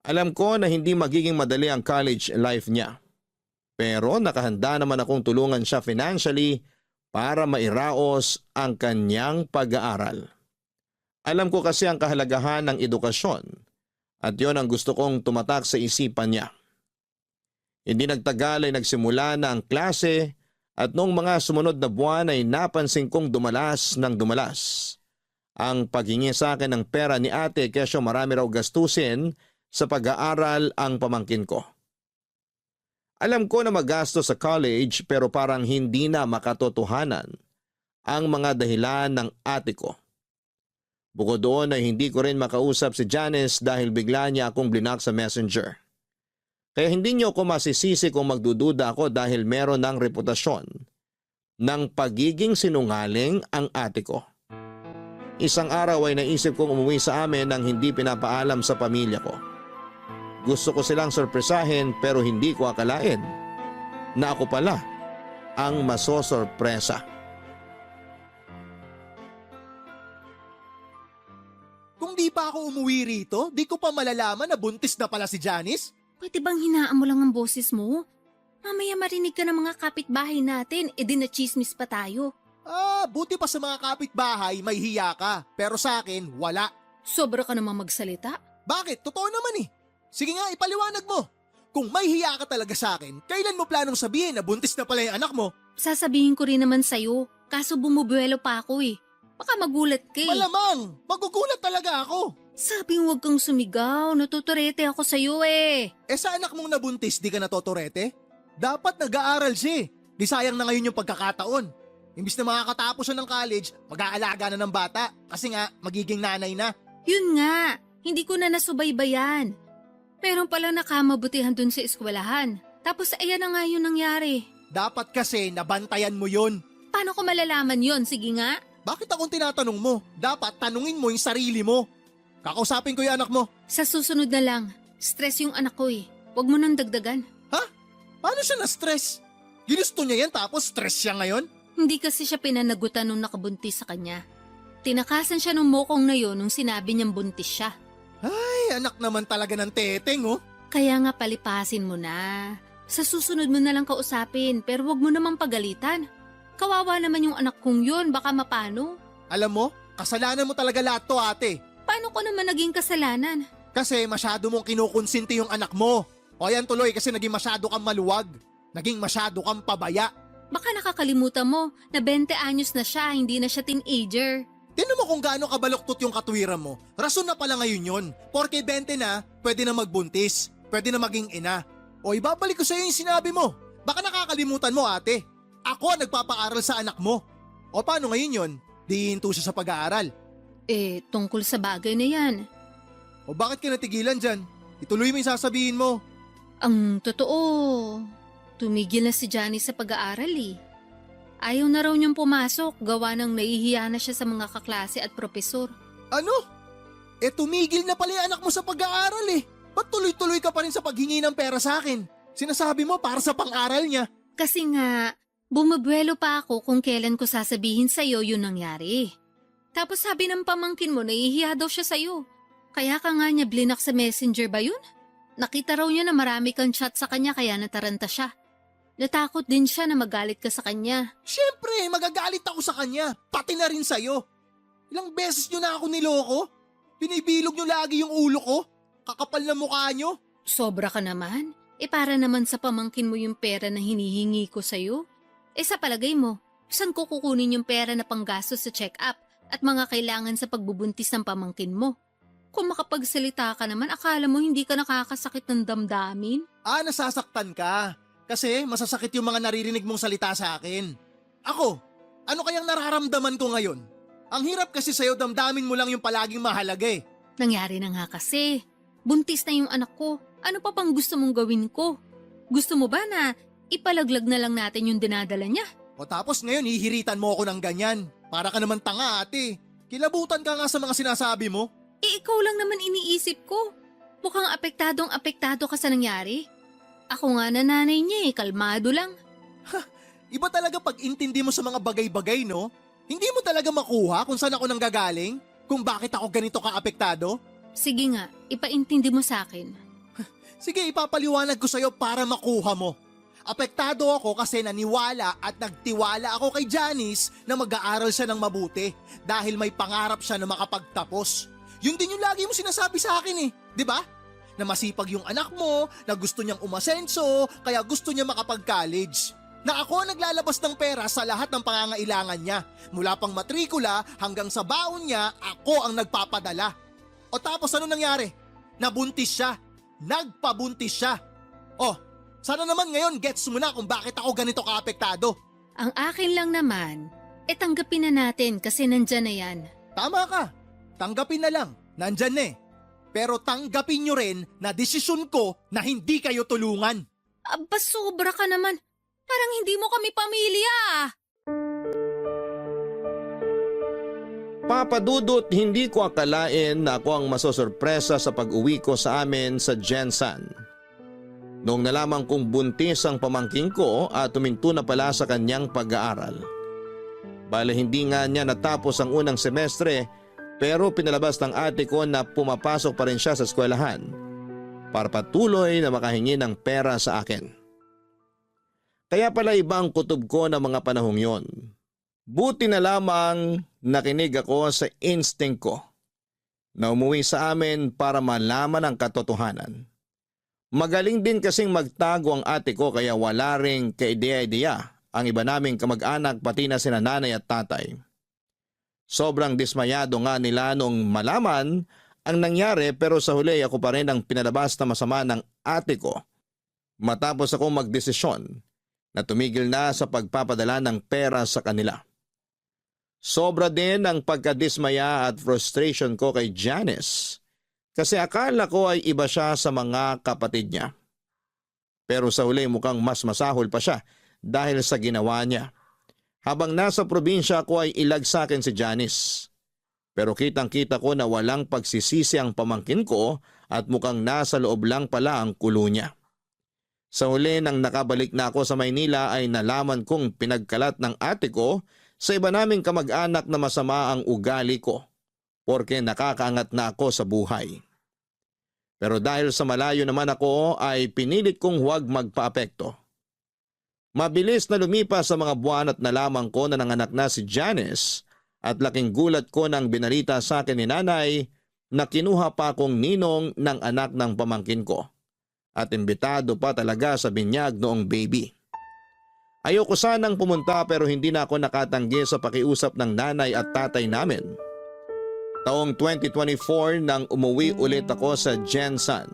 Alam ko na hindi magiging madali ang college life niya. Pero nakahanda naman akong tulungan siya financially para mairaos ang kanyang pag-aaral. Alam ko kasi ang kahalagahan ng edukasyon at yon ang gusto kong tumatak sa isipan niya. Hindi nagtagal ay nagsimula na ang klase at noong mga sumunod na buwan ay napansin kong dumalas ng dumalas ang paghingi sa akin ng pera ni ate kesyo marami raw gastusin sa pag-aaral ang pamangkin ko. Alam ko na magastos sa college pero parang hindi na makatotohanan ang mga dahilan ng ate ko. Bukod doon ay hindi ko rin makausap si Janice dahil bigla niya akong blinak sa messenger. Kaya hindi niyo ako masisisi kung magdududa ako dahil meron ng reputasyon ng pagiging sinungaling ang ate ko. Isang araw ay naisip kong umuwi sa amin nang hindi pinapaalam sa pamilya ko. Gusto ko silang sorpresahin pero hindi ko akalain na ako pala ang masosorpresa. Kung di pa ako umuwi rito, di ko pa malalaman na buntis na pala si Janice. Pwede bang hinaan mo lang ang boses mo? Mamaya marinig ka ng mga kapitbahay natin, edi na chismis pa tayo. Buti pa sa mga kapitbahay may hiya ka, pero sa akin wala. Sobra ka namang magsalita. Bakit? Totoo naman eh. Sige nga, ipaliwanag mo. Kung may hiya ka talaga sa akin, kailan mo planong sabihin na buntis na pala yung anak mo? Sasabihin ko rin naman sa'yo, kaso bumubuelo pa ako eh. Baka magulat ka eh. Malamang! Magugulat talaga ako! Sabing huwag kang sumigaw, natuturete ako sa'yo eh. Sa anak mong nabuntis, di ka natotorete? Dapat nag-aaral siya. Di sayang na ngayon yung pagkakataon. Imbis na makakatapos siya ng college, mag-aalaga na ng bata kasi nga magiging nanay na. Yun nga, hindi ko na nasubaybayan. Meron palang nakamabutihan dun sa eskwelahan. Tapos ayan na nga yun nangyari. Dapat kasi nabantayan mo yun. Paano ko malalaman yun? Sige nga. Bakit akong tinatanong mo? Dapat tanungin mo yung sarili mo. Kakausapin ko yung anak mo. Sa susunod na lang, stress yung anak ko eh. Huwag mo nang dagdagan. Ha? Paano siya na-stress? Ginusto niya yan tapos stress siya ngayon? Hindi kasi siya pinanagutan nung nakabuntis sa kanya. Tinakasan siya nung mokong na yun nung sinabi niyang buntis siya. Ay, anak naman talaga ng teteng oh. Kaya nga palipasin mo na. Sa susunod mo na lang kausapin pero wag mo namang pagalitan. Kawawa naman yung anak kong yun, baka mapano. Alam mo, kasalanan mo talaga lahat to ate. Paano ko naman naging kasalanan? Kasi masyado mong kinukonsinti yung anak mo. O yan tuloy kasi naging masyado kang maluwag. Naging masyado kang pabaya. Baka nakakalimutan mo na 20 anyos na siya, hindi na siya teenager. Tinan mo kung gaano kabaluktot yung katwiran mo. Rason na pala ngayon yun. Porke 20 na, pwede na magbuntis. Pwede na maging ina. O ibabalik ko sa'yo yung sinabi mo. Baka nakakalimutan mo ate. Ako ang nagpapaaral sa anak mo. O paano ngayon yun? Di hinto siya sa pag-aaral. Tungkol sa bagay na yan. O bakit ka natigilan dyan? Ituloy mo yung sasabihin mo. Ang totoo, tumigil na si Johnny sa pag-aaral eh. Ayaw na raw niyang pumasok, gawa ng nahihiya na siya sa mga kaklase at propesor. Ano? Tumigil na pala yung anak mo sa pag-aaral eh. Ba't tuloy-tuloy ka pa rin sa paghingi ng pera sa akin? Sinasabi mo para sa pang-aral niya. Kasi nga, bumubuelo pa ako kung kailan ko sasabihin sa'yo yun nangyari. Tapos sabi ng pamangkin mo, nahihiya daw siya sa'yo. Kaya ka nga niya blinak sa messenger ba yun? Nakita raw niya na marami kang chat sa kanya kaya nataranta siya. Natakot din siya na magalit ka sa kanya. Siyempre, magagalit ako sa kanya. Pati na rin sa'yo. Ilang beses nyo na ako niloko. Binibilog nyo lagi yung ulo ko. Kakapal na mukha nyo. Sobra ka naman. Para naman sa pamangkin mo yung pera na hinihingi ko sa'yo. Sa palagay mo, saan ko kukunin yung pera na panggastos sa check-up at mga kailangan sa pagbubuntis ng pamangkin mo? Kung makapagsalita ka naman, akala mo hindi ka nakakasakit ng damdamin? Nasasaktan ka. Kasi masasakit yung mga naririnig mong salita sa akin. Ako, ano kayang nararamdaman ko ngayon? Ang hirap kasi sa'yo, damdamin mo lang yung palaging mahalaga eh. Nangyari na nga kasi. Buntis na yung anak ko. Ano pa pang gusto mong gawin ko? Gusto mo ba na ipalaglag na lang natin yung dinadala niya? O tapos ngayon hihiritan mo ako ng ganyan. Para ka naman tanga ate. Kilabutan ka nga sa mga sinasabi mo. Ikaw lang naman iniisip ko. Mukhang apektado ka sa nangyari. Ako nga na nanay niya kalmado lang. Iba talaga pag intindi mo sa mga bagay-bagay, no? Hindi mo talaga makuha kung saan ako nanggagaling? Kung bakit ako ganito ka-apektado? Sige nga, ipaintindi mo sa akin. Sige, ipapaliwanag ko sa'yo para makuha mo. Apektado ako kasi naniwala at nagtiwala ako kay Janice na mag-aaral siya ng mabuti dahil may pangarap siya na makapagtapos. Yun din yung lagi mo sinasabi sa akin eh, di ba? Na masipag yung anak mo, na gusto niyang umasenso, kaya gusto niya makapag-college. Na ako ang naglalabas ng pera sa lahat ng pangangailangan niya. Mula pang matrikula hanggang sa baon niya, ako ang nagpapadala. O tapos ano nangyari? Nabuntis siya. Nagpabuntis siya. Oh, sana naman ngayon gets mo na kung bakit ako ganito ka-apektado. Ang akin lang naman, tanggapin na natin kasi nandyan na yan. Tama ka. Tanggapin na lang. Nandyan na eh. Pero tanggapin nyo rin na desisyon ko na hindi kayo tulungan. Aba, sobra ka naman. Parang hindi mo kami pamilya. Papa Dudut, hindi ko akalain na ako ang masosorpresa sa pag-uwi ko sa amin sa Jensan. Noong nalaman kong buntis ang pamangkin ko at tuminto na pala sa kanyang pag-aaral. Bale hindi nga niya natapos ang unang semestre pero pinalabas ng ate ko na pumapasok pa rin siya sa eskwelahan para patuloy na makahingi ng pera sa akin. Kaya pala ibang kutob ko ng mga panahong yon. Buti na lamang nakinig ako sa instinct ko na umuwi sa amin para malaman ang katotohanan. Magaling din kasing magtago ang ate ko kaya wala ring kaideya-ideya ang iba naming kamag-anak pati na sina nanay at tatay. Sobrang dismayado nga nila nung malaman ang nangyari pero sa huli ako pa rin ang pinalabas na masama ng ate ko matapos ako magdesisyon na tumigil na sa pagpapadala ng pera sa kanila. Sobra din ang pagkadismaya at frustration ko kay Janice kasi akala ko ay iba siya sa mga kapatid niya. Pero sa huli mukhang mas masahol pa siya dahil sa ginawa niya. Habang nasa probinsya ko ay ilag sa akin si Janice. Pero kitang-kita ko na walang pagsisisi ang pamangkin ko at mukhang nasa loob lang pala ang kulo niya. Sa huli nang nakabalik na ako sa Maynila ay nalaman kong pinagkalat ng ate ko sa iba naming kamag-anak na masama ang ugali ko porque nakakaangat na ako sa buhay. Pero dahil sa malayo naman ako ay pinilit kong huwag magpaapekto. Mabilis na lumipas sa mga buwan at nalaman ko na nanganak na si Janice at laking gulat ko nang binalita sa akin ni nanay na kinuha pa akong ninong ng anak ng pamangkin ko at imbitado pa talaga sa binyag noong baby. Ayoko sanang pumunta pero hindi na ako nakatanggi sa pakiusap ng nanay at tatay namin. Taong 2024 nang umuwi ulit ako sa Jensan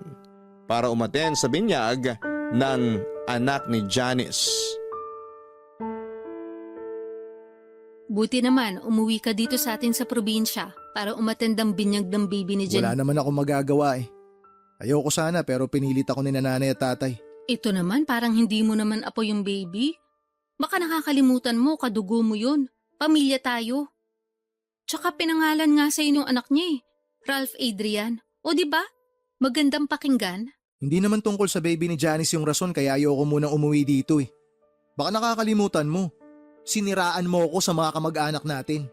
para umaten sa binyag ng anak ni Janice. Buti naman, umuwi ka dito sa atin sa probinsya para umattend ang binyag ng baby ni Jen. Wala naman ako magagawa eh. Ayoko sana pero pinilit ako ni nanay at tatay. Ito naman, parang hindi mo naman apo yung baby. Baka nakakalimutan mo, kadugo mo yun. Pamilya tayo. Tsaka pinangalan nga sa inyong anak niya Ralph Adrian. O di ba? Magandang pakinggan. Hindi naman tungkol sa baby ni Janice yung rason kaya ayoko munang umuwi dito eh. Baka nakakalimutan mo. Siniraan mo ako sa mga kamag-anak natin.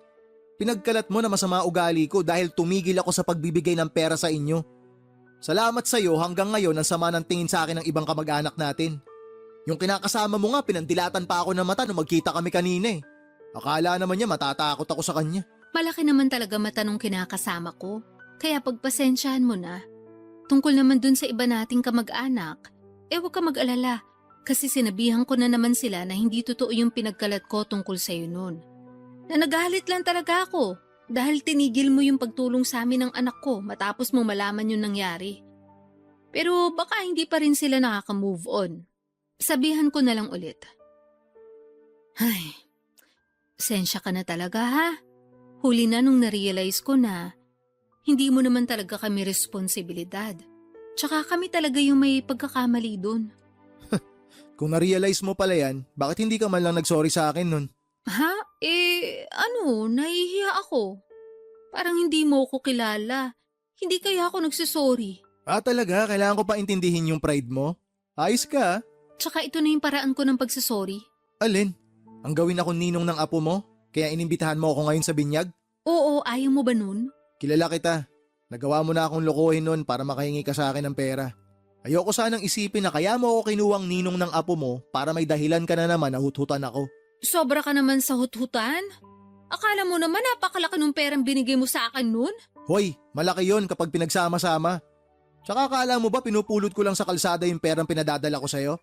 Pinagkalat mo na masama ugali ko dahil tumigil ako sa pagbibigay ng pera sa inyo. Salamat sa iyo hanggang ngayon ang sama ng tingin sa akin ng ibang kamag-anak natin. Yung kinakasama mo nga pinandilatan pa ako ng mata nung magkita kami kanina eh. Akala naman niya matatakot ako sa kanya. Malaki naman talaga mata nung kinakasama ko. Kaya pagpasensyahan mo na. Tungkol naman dun sa iba nating kamag-anak, huwag ka mag-alala. Kasi sinabihan ko na naman sila na hindi totoo yung pinagkalat ko tungkol sa'yo nun. Na nagalit lang talaga ako dahil tinigil mo yung pagtulong sa amin ng anak ko matapos mo malaman yung nangyari. Pero baka hindi pa rin sila nakaka-move on. Sabihan ko na lang ulit. Ay, pasensya ka na talaga ha. Huli na nung na-realize ko na hindi mo naman talaga kami responsibilidad. Tsaka kami talaga yung may pagkakamali dun. Kung na-realize mo pala yan, bakit hindi ka man lang nag-sorry sa akin nun? Ha? Nahihiya ako. Parang hindi mo ko kilala. Hindi kaya ako nagsusorry. Talaga? Kailangan ko pa intindihin yung pride mo? Ayos ka ah. Tsaka ito na yung paraan ko ng pagsusorry. Alin? Ang gawin ako ninong ng apo mo? Kaya inimbitahan mo ako ngayon sa binyag? Oo, ayaw mo ba nun? Kilala kita. Nagawa mo na akong lokohin nun para makahingi ka sa akin ng pera. Ayoko sanang isipin na kaya mo ako kinuwang ninong ng apo mo para may dahilan ka na naman na huthutan ako. Sobra ka naman sa huthutan? Akala mo naman napakalaki ng perang binigay mo sa akin nun? Hoy, malaki yon kapag pinagsama-sama. Tsaka akala mo ba pinupulot ko lang sa kalsada yung perang pinadadala ko sa'yo?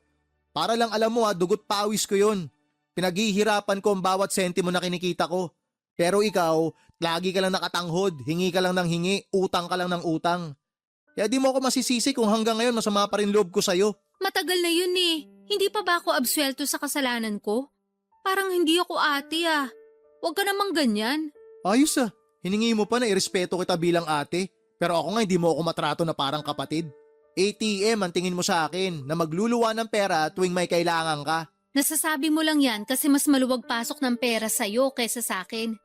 Para lang alam mo dugot pawis ko yon. Pinaghihirapan ko ang bawat sentimo na kinikita ko. Pero ikaw, lagi ka lang nakatanghod, hingi ka lang ng hingi, utang ka lang ng utang. Kaya di mo ako masisisi kung hanggang ngayon masama pa rin loob ko sa'yo. Matagal na yun eh. Hindi pa ba ako absuelto sa kasalanan ko? Parang hindi ako ate ah. Huwag ka namang ganyan. Ayos hiningi mo pa na irespeto kita bilang ate. Pero ako nga hindi mo ako matrato na parang kapatid. ATM ang tingin mo sa akin na magluluwa ng pera tuwing may kailangan ka. Nasasabi mo lang yan kasi mas maluwag pasok ng pera sa'yo kaysa sa akin.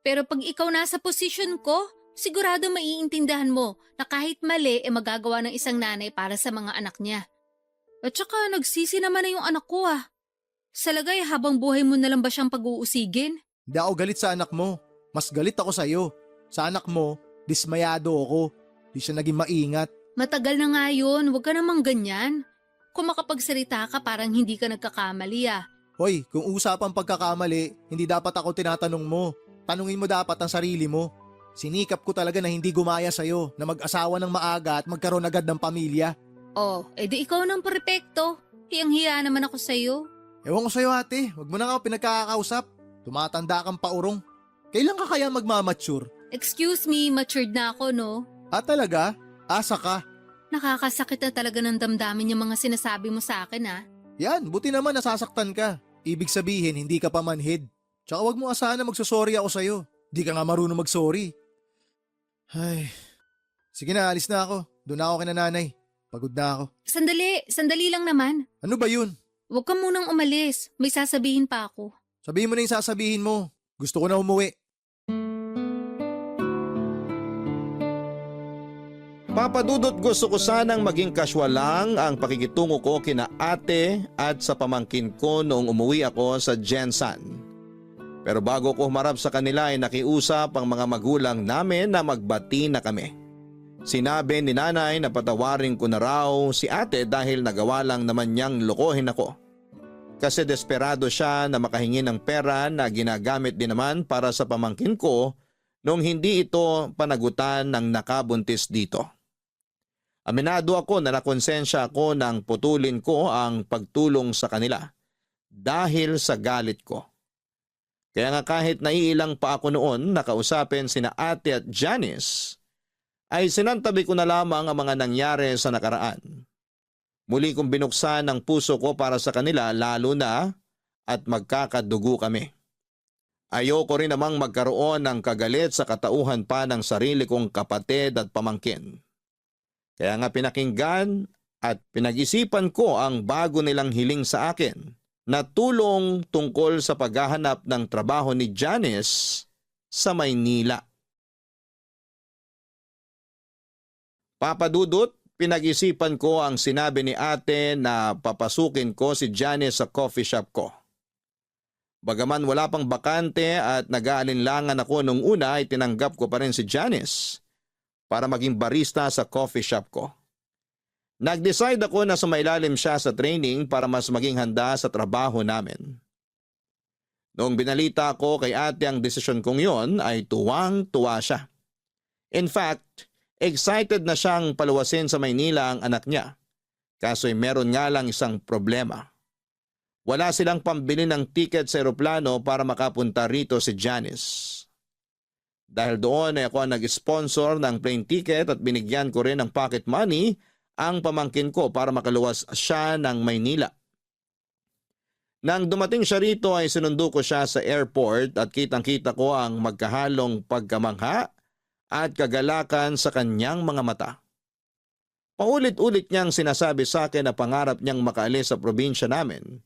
Pero pag ikaw nasa posisyon ko, sigurado maiintindihan mo na kahit mali magagawa ng isang nanay para sa mga anak niya. At saka nagsisi naman na yung anak ko ah. Sa lagay habang buhay mo na lang ba siyang pag-uusigin? Hindi ako galit sa anak mo. Mas galit ako sa'yo. Sa anak mo, dismayado ako. Di siya naging maingat. Matagal na nga yun, huwag ka namang ganyan. Kung makapagsalita ka parang hindi ka nagkakamali ah. Hoy, kung usapang pagkakamali, hindi dapat ako tinatanong mo. Tanungin mo dapat ang sarili mo. Sinikap ko talaga na hindi gumaya sa'yo, na mag-asawa ng maaga at magkaroon agad ng pamilya. Oh, edi ikaw ng perpekto. Hiyang-hiya naman ako sa'yo. Ewan ko sa'yo ate, wag mo na nga pinagkakausap. Tumatanda kang paurong. Kailan ka kaya magmamature? Excuse me, matured na ako no? Talaga? Asa ka? Nakakasakit na talaga ng damdamin yung mga sinasabi mo sa akin ah. Yan, buti naman nasasaktan ka. Ibig sabihin, hindi ka pa manhid. Tsaka wag mo asahan na magsusorry ako sa'yo. Di ka nga marunong magsorry. Ay, sige na, alis na ako. Doon na ako kina nanay. Pagod na ako. Sandali lang naman. Ano ba yun? Huwag ka munang umalis. May sasabihin pa ako. Sabihin mo na yung sasabihin mo. Gusto ko na umuwi. Papadudot, gusto ko sanang maging casual lang ang pakikitungo ko kina ate at sa pamangkin ko noong umuwi ako sa Jensan. Pero bago ko humarap sa kanila ay nakiusap ang mga magulang namin na magbati na kami. Sinabi ni nanay na patawarin ko na raw si ate dahil nagawa lang naman niyang lokohin ako. Kasi desperado siya na makahingi ng pera na ginagamit din naman para sa pamangkin ko nung hindi ito panagutan ng nakabuntis dito. Aminado ako na nakonsensya ako nang putulin ko ang pagtulong sa kanila dahil sa galit ko. Kaya nga kahit naiilang pa ako noon nakausapin sina ate at Janice, ay sinantabi ko na lamang ang mga nangyari sa nakaraan. Muli kong binuksan ang puso ko para sa kanila lalo na at magkakadugo kami. Ayoko rin namang magkaroon ng kagalit sa katauhan pa ng sarili kong kapatid at pamangkin. Kaya nga pinakinggan at pinag-isipan ko ang bago nilang hiling sa akin na tulong tungkol sa paghahanap ng trabaho ni Janice sa Maynila. Papadudot, pinag-isipan ko ang sinabi ni ate na papasukin ko si Janice sa coffee shop ko. Bagaman wala pang bakante at nag-aalinlangan ako nung una ay tinanggap ko pa rin si Janice para maging barista sa coffee shop ko. Nag-decide ako na sumailalim siya sa training para mas maging handa sa trabaho namin. Noong binalita ko kay ate ang desisyon kong yon ay tuwang-tuwa siya. In fact, Excited na siyang paluwasin sa Maynila ang anak niya. Kaso'y meron nga lang isang problema. Wala silang pambili ng ticket sa eroplano para makapunta rito si Janice. Dahil doon ay ako ang nag-sponsor ng plane ticket at binigyan ko rin ng pocket money ang pamangkin ko para makaluwas siya ng Maynila. Nang dumating siya rito ay sinundo ko siya sa airport at kitang-kita ko ang magkahalong pagkamangha at kagalakan sa kanyang mga mata. Paulit-ulit niyang sinasabi sa akin na pangarap niyang makaalis sa probinsya namin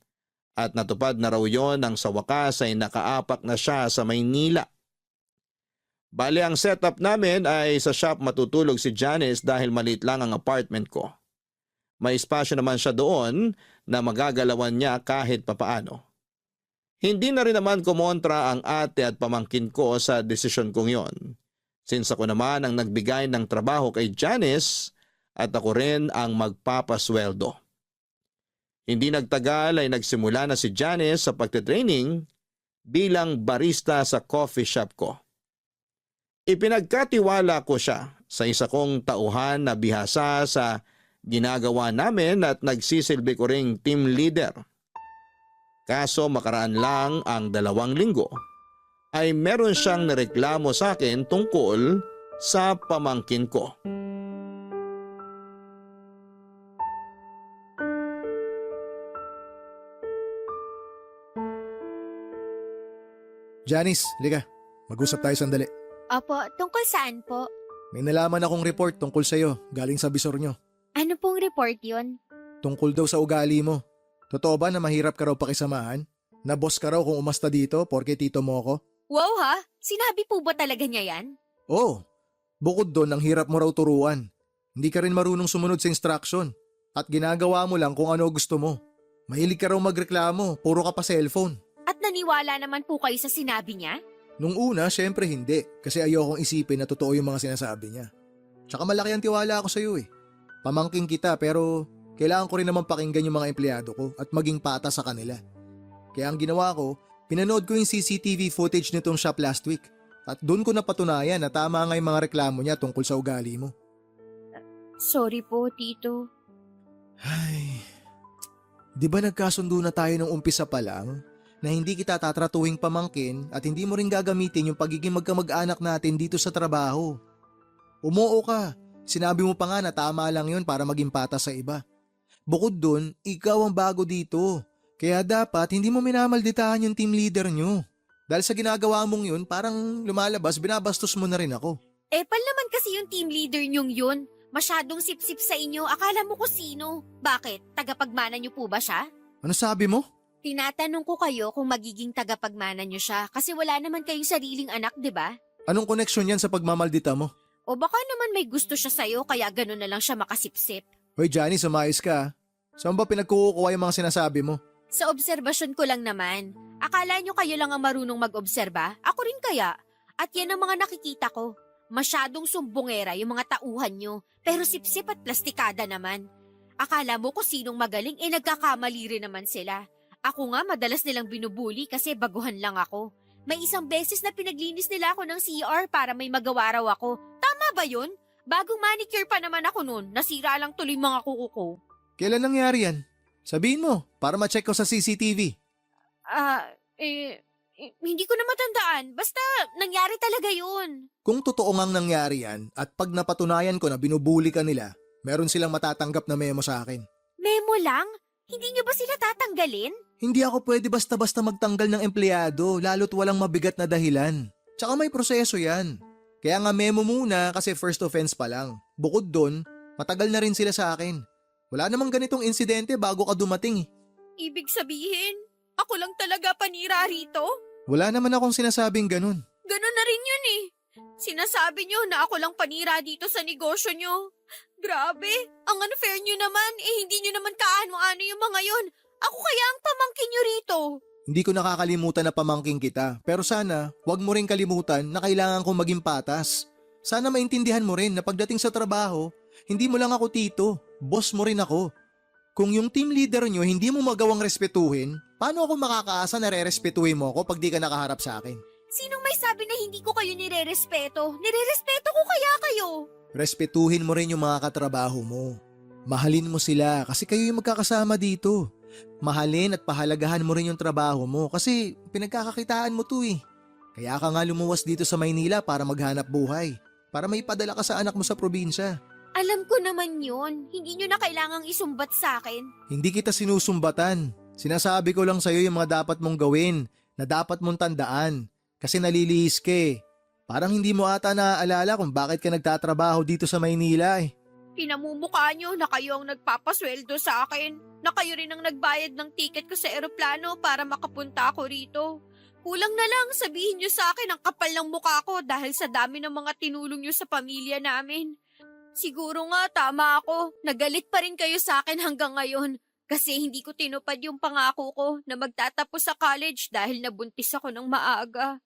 at natupad na raw yon nang sa wakas ay nakaapak na siya sa Maynila. Bali ang setup namin ay sa shop matutulog si Janice dahil maliit lang ang apartment ko. May espasyo naman siya doon na magagalawan niya kahit papaano. Hindi na rin naman kumontra ang ate at pamangkin ko sa desisyon kong yon. Since ako naman ang nagbigay ng trabaho kay Janice at ako rin ang magpapasweldo. Hindi nagtagal ay nagsimula na si Janice sa pagtitraining bilang barista sa coffee shop ko. Ipinagkatiwala ko siya sa isa kong tauhan na bihasa sa ginagawa namin at nagsisilbi ko ring team leader. Kaso makaraan lang ang 2 linggo ay meron siyang nareklamo sa akin tungkol sa pamangkin ko. Janice, liga. Mag-usap tayo sandali. Opo, tungkol saan po? May nalaman akong report tungkol sa'yo, galing sa bisor nyo. Ano pong report yun? Tungkol daw sa ugali mo. Totoo ba na mahirap ka raw pakisamahan? Na boss ka raw kung umasta dito porke tito mo ako? Wow ha? Sinabi po ba talaga niya yan? Oo. Bukod doon, ang hirap mo raw turuan. Hindi ka rin marunong sumunod sa instruction. At ginagawa mo lang kung ano gusto mo. Mahilig ka raw magreklamo, puro ka pa cellphone. At naniwala naman po kayo sa sinabi niya? Nung una, syempre hindi. Kasi ayokong isipin na totoo yung mga sinasabi niya. Tsaka malaki ang tiwala ako sa'yo eh. Pamangking kita pero kailangan ko rin naman pakinggan yung mga empleyado ko at maging patas sa kanila. Kaya ang ginawa ko, pinanood ko yung CCTV footage nitong shop last week. At doon ko napatunayan na tama nga yung mga reklamo niya tungkol sa ugali mo. Sorry po, Tito. Ay, di ba nagkasundo na tayo nung umpisa pa lang na hindi kita tatratuhing pamangkin at hindi mo rin gagamitin yung pagiging magkamag-anak natin dito sa trabaho? Umuo ka. Sinabi mo pa nga na tama lang yun para maging patas sa iba. Bukod dun, ikaw ang bago dito. Kaya dapat hindi mo minamalditahan yung team leader nyo. Dahil sa ginagawa mong yun, parang lumalabas, binabastos mo na rin ako. Pal naman kasi yung team leader niyong yun. Masyadong sip-sip sa inyo, akala mo ko sino. Bakit? Tagapagmana niyo po ba siya? Ano sabi mo? Tinatanong ko kayo kung magiging tagapagmana niyo siya kasi wala naman kayong sariling anak, di ba? Anong koneksyon yan sa pagmamaldita mo? O baka naman may gusto siya sa'yo kaya gano'n na lang siya makasipsip. Hoy Johnny, sumayos ka. Saan ba pinagkukuha yung mga sinasabi mo? Sa obserbasyon ko lang naman. Akala nyo kayo lang ang marunong mag-obserba? Ako rin kaya. At yan ang mga nakikita ko. Masyadong sumbongera yung mga tauhan nyo. Pero sipsip at plastikada naman. Akala mo kung sinong magaling nagkakamali rin naman sila. Ako nga madalas nilang binubuli kasi baguhan lang ako. May isang beses na pinaglinis nila ako ng CR para may magawa raw ako. Tama ba yun? Bagong manicure pa naman ako noon. Nasira lang tuloy mga kuko ko. Kailan nangyari yan? Sabihin mo, para ma-check ko sa CCTV. Hindi ko na matandaan. Basta, nangyari talaga yun. Kung totoo ngang nangyari yan at pag napatunayan ko na binubuli ka nila, meron silang matatanggap na memo sa akin. Memo lang? Hindi nyo ba sila tatanggalin? Hindi ako pwede basta-basta magtanggal ng empleyado, lalo't walang mabigat na dahilan. Tsaka may proseso yan. Kaya nga memo muna kasi first offense pa lang. Bukod doon, matagal na rin sila sa akin. Wala namang ganitong insidente bago ka dumating eh. Ibig sabihin, ako lang talaga panira rito? Wala naman akong sinasabing ganun. Ganon na rin yun eh. Sinasabi nyo na ako lang panira dito sa negosyo nyo. Grabe, ang unfair nyo naman. Hindi nyo naman kaano-ano yung mga yon. Ako kaya ang pamangkin nyo rito. Hindi ko nakakalimutan na pamangking kita, pero sana wag mo rin kalimutan na kailangan kong maging patas. Sana maintindihan mo rin na pagdating sa trabaho, hindi mo lang ako tito, boss mo rin ako. Kung yung team leader nyo hindi mo magawang respetuhin, paano ako makakaasa na re-respetuhin mo ako pag di ka nakaharap sa akin? Sinong may sabi na hindi ko kayo nire-respeto? Nire-respeto ko kaya kayo. Respetuhin mo rin yung mga katrabaho mo. Mahalin mo sila kasi kayo yung magkakasama dito. Mahalin at pahalagahan mo rin yung trabaho mo kasi pinagkakakitaan mo to eh. Kaya ka nga lumuwas dito sa Maynila para maghanap buhay. Para may padala ka sa anak mo sa probinsya. Alam ko naman yun. Hindi nyo na kailangang isumbat sa akin. Hindi kita sinusumbatan. Sinasabi ko lang sa'yo yung mga dapat mong gawin na dapat mong tandaan. Kasi nalilihis ka eh. Parang hindi mo ata naaalala kung bakit ka nagtatrabaho dito sa Maynila eh. Pinamumukha nyo na kayo ang nagpapasweldo sa akin. Na kayo rin ang nagbayad ng ticket ko sa eroplano para makapunta ako rito. Kulang na lang sabihin nyo sa akin ang kapal ng mukha ko dahil sa dami ng mga tinulong nyo sa pamilya namin. Siguro nga tama ako. Nagalit pa rin kayo sa akin hanggang ngayon. Kasi hindi ko tinupad yung pangako ko na magtatapos sa college dahil nabuntis ako ng maaga.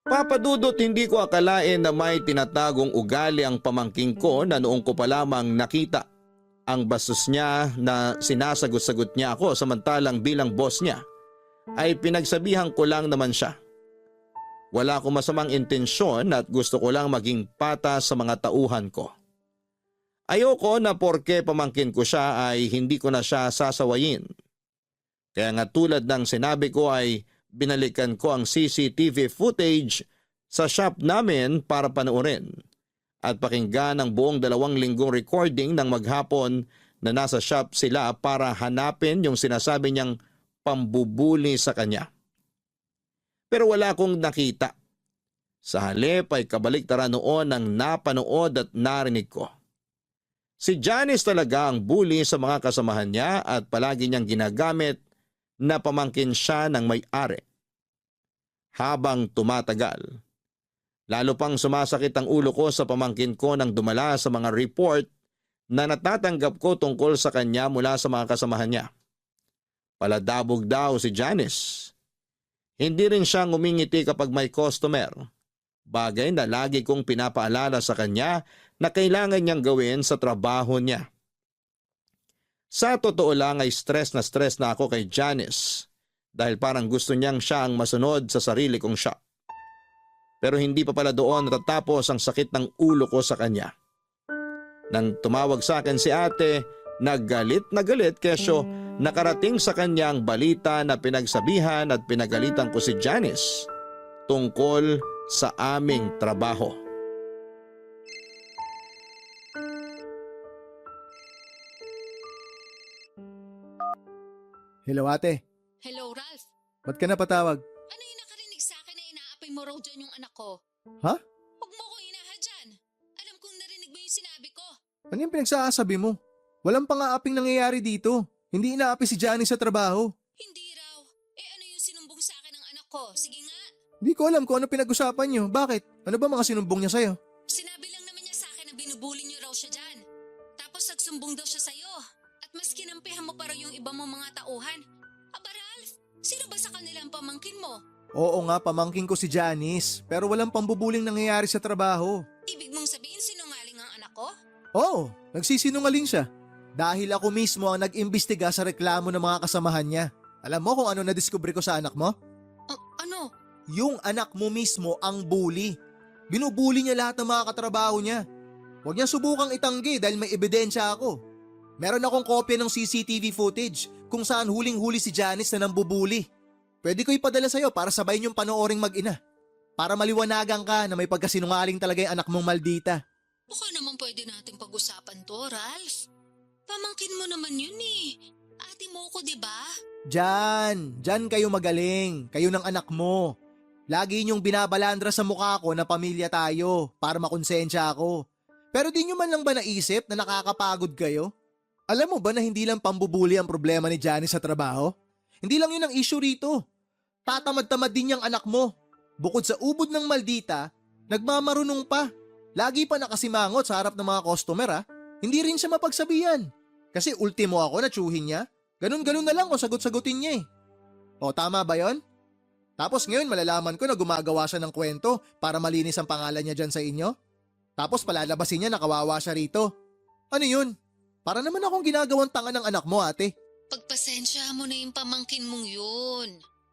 Papa Dudut, hindi ko akalain na may tinatagong ugali ang pamangking ko na noong ko pa lamang nakita. Ang bastos niya na sinasagot-sagot niya ako samantalang bilang boss niya ay pinagsabihan ko lang naman siya. Wala akong masamang intensyon at gusto ko lang maging patas sa mga tauhan ko. Ayoko na porke pamangkin ko siya ay hindi ko na siya sasawayin. Kaya nga tulad ng sinabi ko ay binalikan ko ang CCTV footage sa shop namin para panoorin at pakinggan ang buong 2 linggong recording ng maghapon na nasa shop sila para hanapin yung sinasabi niyang pambubuli sa kanya. Pero wala akong nakita. Sa halip ay kabaliktaran noon ang napanood at narinig ko. Si Janice talaga ang bully sa mga kasamahan niya at palagi niyang ginagamit na pamangkin siya ng may-ari. Habang tumatagal, lalo pang sumasakit ang ulo ko sa pamangkin ko nang dumala sa mga report na natatanggap ko tungkol sa kanya mula sa mga kasamahan niya. Paladabog daw si Janice. Hindi rin siya ngumingiti kapag may customer. Bagay na lagi kong pinapaalala sa kanya na kailangan niyang gawin sa trabaho niya. Sa totoo lang ay stress na ako kay Janice dahil parang gusto niyang siya ang masunod sa sarili kong shop. Pero hindi pa pala doon natatapos ang sakit ng ulo ko sa kanya. Nang tumawag sa akin si ate, nagalit na galit kesyo nakarating sa kanya ang balita na pinagsabihan at pinagalitan ko si Janice tungkol sa aming trabaho. Hello ate, Hello, Ralph. ba't ka napatawag? Ano yung nakarinig sa akin na inaapay mo raw dyan yung anak ko? Ha? Huwag mo ko hinahadyan. Alam kong narinig mo yung sinabi ko. Ano yung pinagsasabi mo? Walang pang-aaping nangyayari dito. Hindi inaapi si Johnny sa trabaho. Hindi raw. Ano yung sinumbong sa akin ng anak ko? Sige nga. Hindi ko alam kung ano pinag-usapan niyo. Bakit? Ano ba mga sinumbong niya sa'yo? Sinabi lang naman niya sa akin na binubuli niyo raw siya dyan. Tapos nagsumbong daw siya sa'yo. At mas kinampihan mo pa raw yung iba mong mga tauhan. Aba Ralph, sino ba sa kanila ang pamangkin mo? Oo nga, pamangkin ko si Janice. Pero walang pambubuling nangyayari sa trabaho. Ibig mong sabihin sinungaling ang anak ko? Oo, nagsisinungaling siya. Dahil ako mismo ang nag-imbestiga sa reklamo ng mga kasamahan niya. Alam mo kung ano nadiskubre ko sa anak mo? Ano? Yung anak mo mismo ang bully. Binubuli niya lahat ng mga katrabaho niya. Huwag niya subukang itanggi dahil may ebidensya ako. Meron akong kopya ng CCTV footage kung saan huling-huli si Janice na nambubuli. Pwede ko ipadala sa'yo para sabayin yung panooring mag-ina. Para maliwanagan ka na may pagkasinungaling talaga yung anak mong maldita. Baka naman pwede natin pag-usapan to, Ralph. Pamangkin mo naman yun eh. Ate mo ko, di ba? Diyan kayo magaling. Kayo ng anak mo. Lagi niyong binabalandra sa mukha ko na pamilya tayo para makonsensya ako. Pero di niyo man lang ba naisip na nakakapagod kayo? Alam mo ba na hindi lang pambubuli ang problema ni Janice sa trabaho? Hindi lang yun ang issue rito. Tatamad-tamad din yung anak mo. Bukod sa ubod ng maldita, nagmamarunong pa. Lagi pa nakasimangot sa harap ng mga customer ha. Hindi rin siya mapagsabihan. Kasi ultimo ako na tsuhin niya. Ganun-ganun na lang kung sagot-sagutin niya eh. O tama ba yon? Tapos ngayon malalaman ko na gumagawa siya ng kwento para malinis ang pangalan niya dyan sa inyo. Tapos palalabasin niya na kawawa siya rito. Ano yun? Para naman akong ginagawang tanga ng anak mo ate. Pagpasensya mo na yung pamangkin mong yun.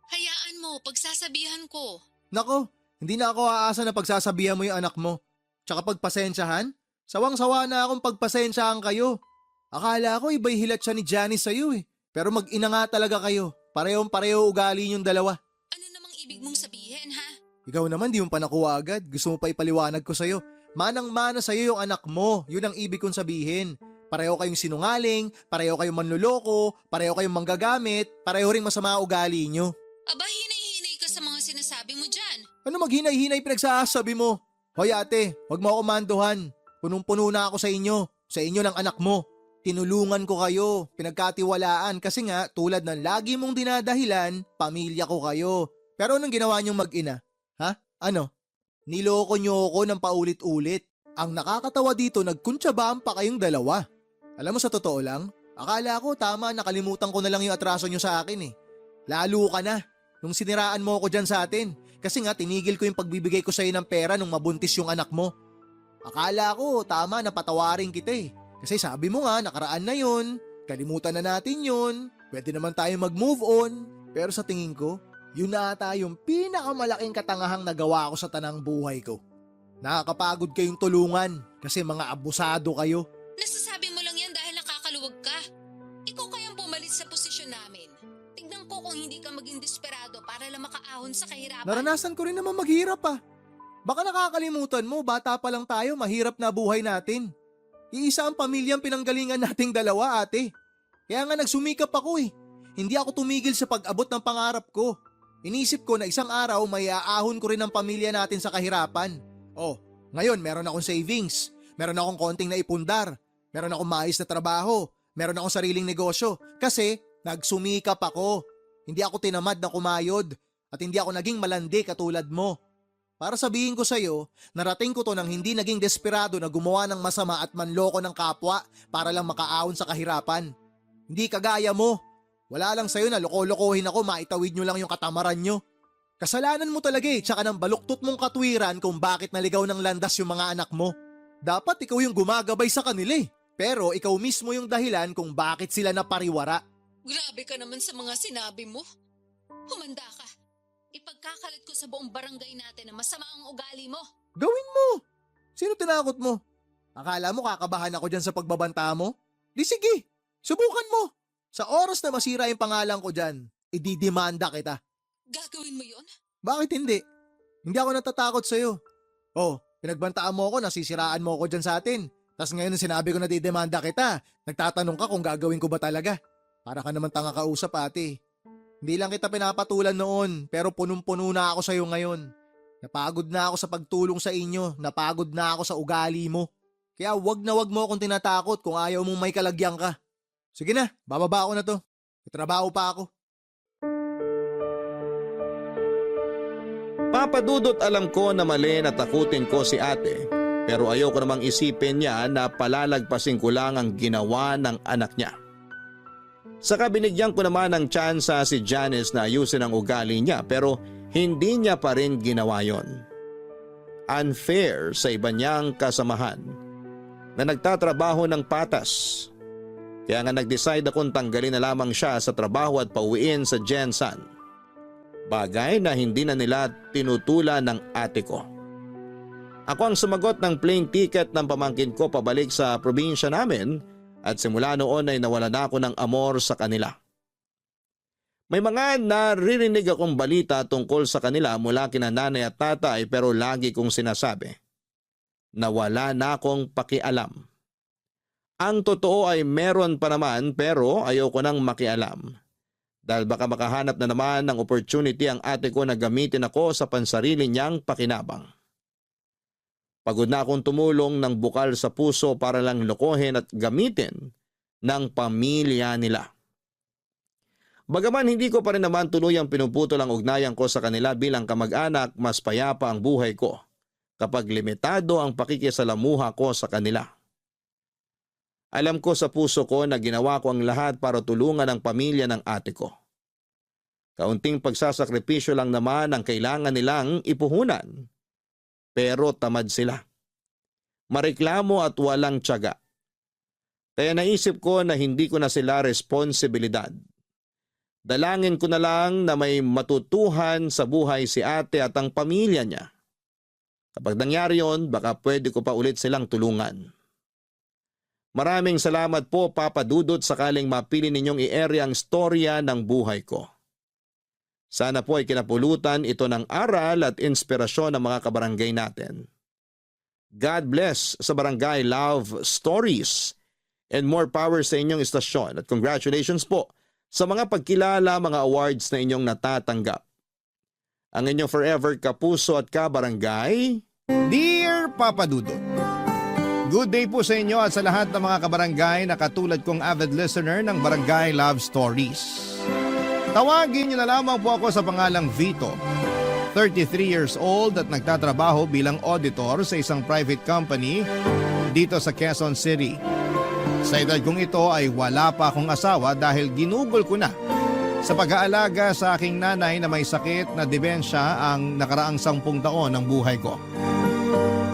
Hayaan mo, pagsasabihan ko. Nako, hindi na ako aasa na pagsasabihan mo yung anak mo. Tsaka pagpasensyahan? Sawang-sawa na akong pagpasensyahan kayo. Akala ko iba'y hilat siya ni Janice sa'yo eh. Pero mag-ina nga talaga kayo. Parehong-pareho ugali yung dalawa. Ano namang ibig mong sabihin, ha? Ikaw naman di mo pa nakuha agad. Gusto mo pa ipaliwanag ko sa'yo. Manang-mana sa'yo yung anak mo. Yun ang ibig kong sabihin. Pareho kayong sinungaling, pareho kayong manluloko, pareho kayong manggagamit, pareho ring masama ugali nyo. Aba, hinay-hinay ka sa mga sinasabi mo dyan. Ano maghinay-hinay pinagsasabi mo? Hoy ate, wag mo ako manduhan. Punong-puno na ako sa inyo ng anak mo. Tinulungan ko kayo, pinagkatiwalaan kasi nga tulad ng lagi mong dinadahilan, pamilya ko kayo. Pero anong ginawa niyong mag-ina? Ha? Ano? Niloko niyo ako ng paulit-ulit. Ang nakakatawa dito, nagkuntsabaan pa kayong dalawa. Alam mo sa totoo lang, akala ko tama nakalimutan ko na lang yung atraso niyo sa akin eh. Lalo ka na, nung siniraan mo ako dyan sa atin. Kasi nga tinigil ko yung pagbibigay ko sa'yo ng pera nung mabuntis yung anak mo. Akala ko tama na patawarin kita eh. Kasi sabi mo nga nakaraan na yun, kalimutan na natin yun, pwede naman tayo mag-move on. Pero sa tingin ko, yun na ata yung pinakamalaking katangahang nagawa ko sa tanang buhay ko. Nakakapagod kayong tulungan kasi mga abusado kayo. Nasasabi mo lang yan dahil nakakaluwag ka. Ikaw kayang pumalit sa posisyon namin. Tignan ko kung hindi ka maging desperado para lang makaahon sa kahirapan. Naranasan ko rin naman maghirap ah. Baka nakakalimutan mo, bata pa lang tayo, mahirap na buhay natin. Iisa ang pamilyang pinanggalingan nating dalawa ate. Kaya nga nagsumikap ako eh. Hindi ako tumigil sa pag-abot ng pangarap ko. Inisip ko na isang araw may aahon ko rin ang pamilya natin sa kahirapan. Oh, ngayon meron akong savings, meron akong konting naipundar, meron akong maayos na trabaho, meron akong sariling negosyo kasi nagsumikap ako. Hindi ako tinamad na kumayod at hindi ako naging malandi katulad mo. Para sabihin ko sa'yo, narating ko to nang hindi naging desperado na gumawa ng masama at manloko ng kapwa para lang makaahon sa kahirapan. Hindi kagaya mo. Wala lang sa'yo na loko-lokohin ako, maitawid nyo lang yung katamaran nyo. Kasalanan mo talaga eh, tsaka ng baluktot mong katwiran kung bakit naligaw ng landas yung mga anak mo. Dapat ikaw yung gumagabay sa kanila eh. Pero ikaw mismo yung dahilan kung bakit sila napariwara. Grabe ka naman sa mga sinabi mo. Humanda ka. Ipagkakalat ko sa buong barangay natin na masama ang ugali mo. Gawin mo! Sino tinakot mo? Akala mo kakabahan ako dyan sa pagbabanta mo? Di sige, subukan mo. Sa oras na masira yung pangalan ko dyan, ididemanda kita. Gagawin mo yon? Bakit hindi? Hindi ako natatakot sa'yo. Oh, pinagbantaan mo ako, nasisiraan mo ako dyan sa atin. Tapos ngayon sinabi ko na didemanda kita, nagtatanong ka kung gagawin ko ba talaga. Para ka naman tanga kausap ate. Hindi lang kita pinapatulan noon, pero punong-puno na ako sa'yo ngayon. Napagod na ako sa pagtulong sa inyo, napagod na ako sa ugali mo. Kaya wag na wag mo akong tinatakot kung ayaw mong may kalagyan ka. Sige na, bababa ako na to. May trabaho pa ako. Papadudot alam ko na mali na takutin ko si ate, pero ayoko namang isipin niya na palalagpasin ko lang ang ginawa ng anak niya. Saka binigyan ko naman ng tsansa si Janice na ayusin ang ugali niya pero hindi niya pa rin ginawa yon. Unfair sa iba niyang kasamahan na nagtatrabaho ng patas. Kaya nga nag-decide akong tanggalin na lamang siya sa trabaho at pauwiin sa Jensen. Bagay na hindi na nila tinutulan ng ate ko. Ako ang sumagot ng plane ticket ng pamangkin ko pabalik sa probinsya namin at simula noon ay nawala na ako ng amor sa kanila. May mga naririnig akong balita tungkol sa kanila mula kina nanay at tatay pero lagi kong sinasabi na wala na akong pakialam. Ang totoo ay meron pa naman pero ayoko nang makialam. Dahil baka makahanap na naman ng opportunity ang ate ko na gamitin ako sa pansarili niyang pakinabang. Pagod na akong tumulong ng bukal sa puso para lang lokohin at gamitin ng pamilya nila. Bagaman hindi ko pa rin naman tuluyang pinuputol ang ugnayan ko sa kanila bilang kamag-anak, mas payapa ang buhay ko kapag limitado ang pakikisalamuha ko sa kanila. Alam ko sa puso ko na ginawa ko ang lahat para tulungan ang pamilya ng ate ko. Kaunting pagsasakripisyo lang naman ang kailangan nilang ipuhunan. Pero tamad sila. Mareklamo at walang tiyaga. Kaya naisip ko na hindi ko na sila responsibilidad. Dalangin ko na lang na may matutuhan sa buhay si ate at ang pamilya niya. Kapag nangyari yon, baka pwede ko pa ulit silang tulungan. Maraming salamat po Papa Dudut sakaling mapili ninyong i-ere ang storya ng buhay ko. Sana po ay kinapulutan ito ng aral at inspirasyon ng mga kabarangay natin. God bless sa Barangay Love Stories and more power sa inyong istasyon at congratulations po sa mga pagkilala, mga awards na inyong natatanggap. Ang inyong forever kapuso at kabarangay, Dear Papa Dudut. Good day po sa inyo at sa lahat ng mga kabarangay na katulad kong avid listener ng Barangay Love Stories. Tawagin niyo na lamang po ako sa pangalang Vito. 33 years old at nagtatrabaho bilang auditor sa isang private company dito sa Quezon City. Sa edad kong ito ay wala pa akong asawa dahil ginugol ko na sa pag-aalaga sa aking nanay na may sakit na demensya ang nakaraang 10 taon ng buhay ko.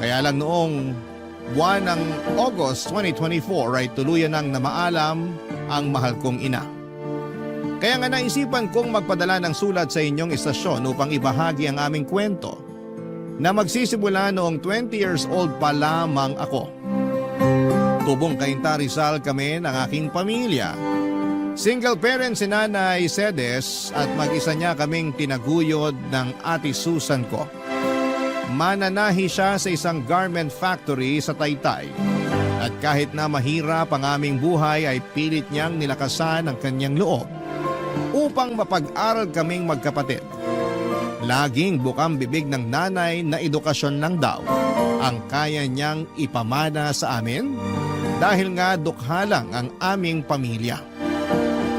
Kaya lang noong buwan ng August 2024 ay tuluyan nang namaalam ang mahal kong ina. Kaya nga naisipan kong magpadala ng sulat sa inyong istasyon upang ibahagi ang aming kwento na magsisimula noong 20 years old pa lamang ako. Tubong Cainta Rizal kami ng aking pamilya. Single parent si Nanay Cedes at mag-isa niya kaming tinaguyod ng Ate Susan ko. Mananahi siya sa isang garment factory sa Taytay. At kahit na mahirap ang aming buhay ay pilit niyang nilakasan ang kanyang loob upang mapag-aral kaming magkapatid. Laging bukang bibig ng nanay na edukasyon lang daw ang kaya niyang ipamana sa amin dahil nga dukha lang ang aming pamilya.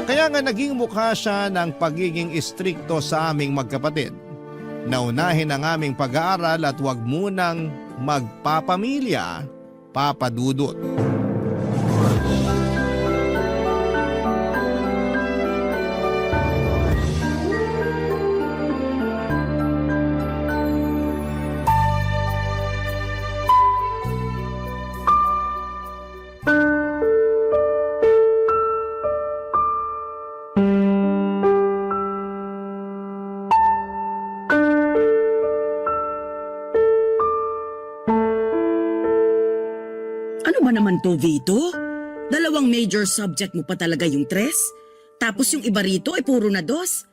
Kaya nga naging mukha siya ng pagiging istrikto sa aming magkapatid. Naunahin ang aming pag-aaral at huwag munang magpapamilya, Papa Dudut. Ano ba naman to, Vito? Dalawang major subject mo pa talaga yung tres? Tapos yung iba rito ay puro na dos?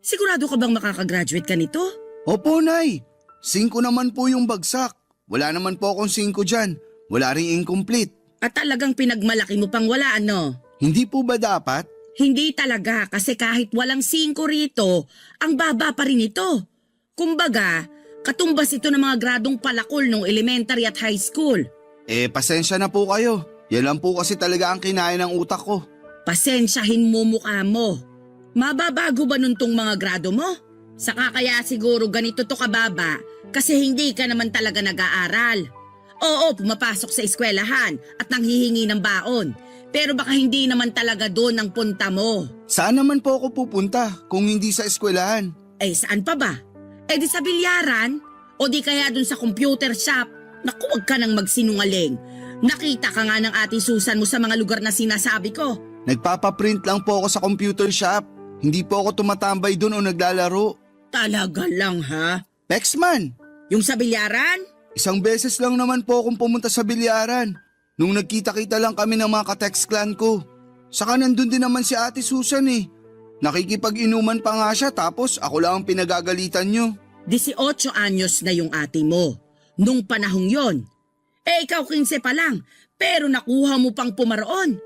Sigurado ka bang makakagraduate ka nito? Opo, Nay. 5 naman po yung bagsak. Wala naman po akong 5 dyan. Wala ring incomplete. At talagang pinagmalaki mo pang wala, ano? Hindi po ba dapat? Hindi talaga kasi kahit walang 5 rito, ang baba pa rin ito. Kumbaga, katumbas ito ng mga gradong palakol nung elementary at high school. Pasensya na po kayo. Yan lang po kasi talaga ang kinaya ng utak ko. Pasensyahin mo mukha mo. Mababago ba nun tong mga grado mo? Saka kaya siguro ganito to kababa kasi hindi ka naman talaga nag-aaral. Oo, pumapasok sa eskwelahan at nanghihingi ng baon. Pero baka hindi naman talaga doon ang punta mo. Saan naman po ako pupunta kung hindi sa eskwelahan? Saan pa ba? Di sa bilyaran? O di kaya doon sa computer shop? Naku, wag ka nang magsinungaling. Nakita ka nga ng Ate Susan mo sa mga lugar na sinasabi ko. Nagpapaprint lang po ako sa computer shop. Hindi po ako tumatambay doon o naglalaro. Talaga lang ha? Pexman! Yung sa bilyaran? 1 beses lang naman po akong pumunta sa bilyaran. Nung nagkita-kita lang kami ng mga ka-text clan ko. Saka nandun din naman si Ate Susan eh. Nakikipag-inuman pa nga siya tapos ako lang ang pinagagalitan nyo. 18 anyos na yung ate mo. Nung panahong yon. Ikaw 15 pa lang, pero nakuha mo pang pumaroon.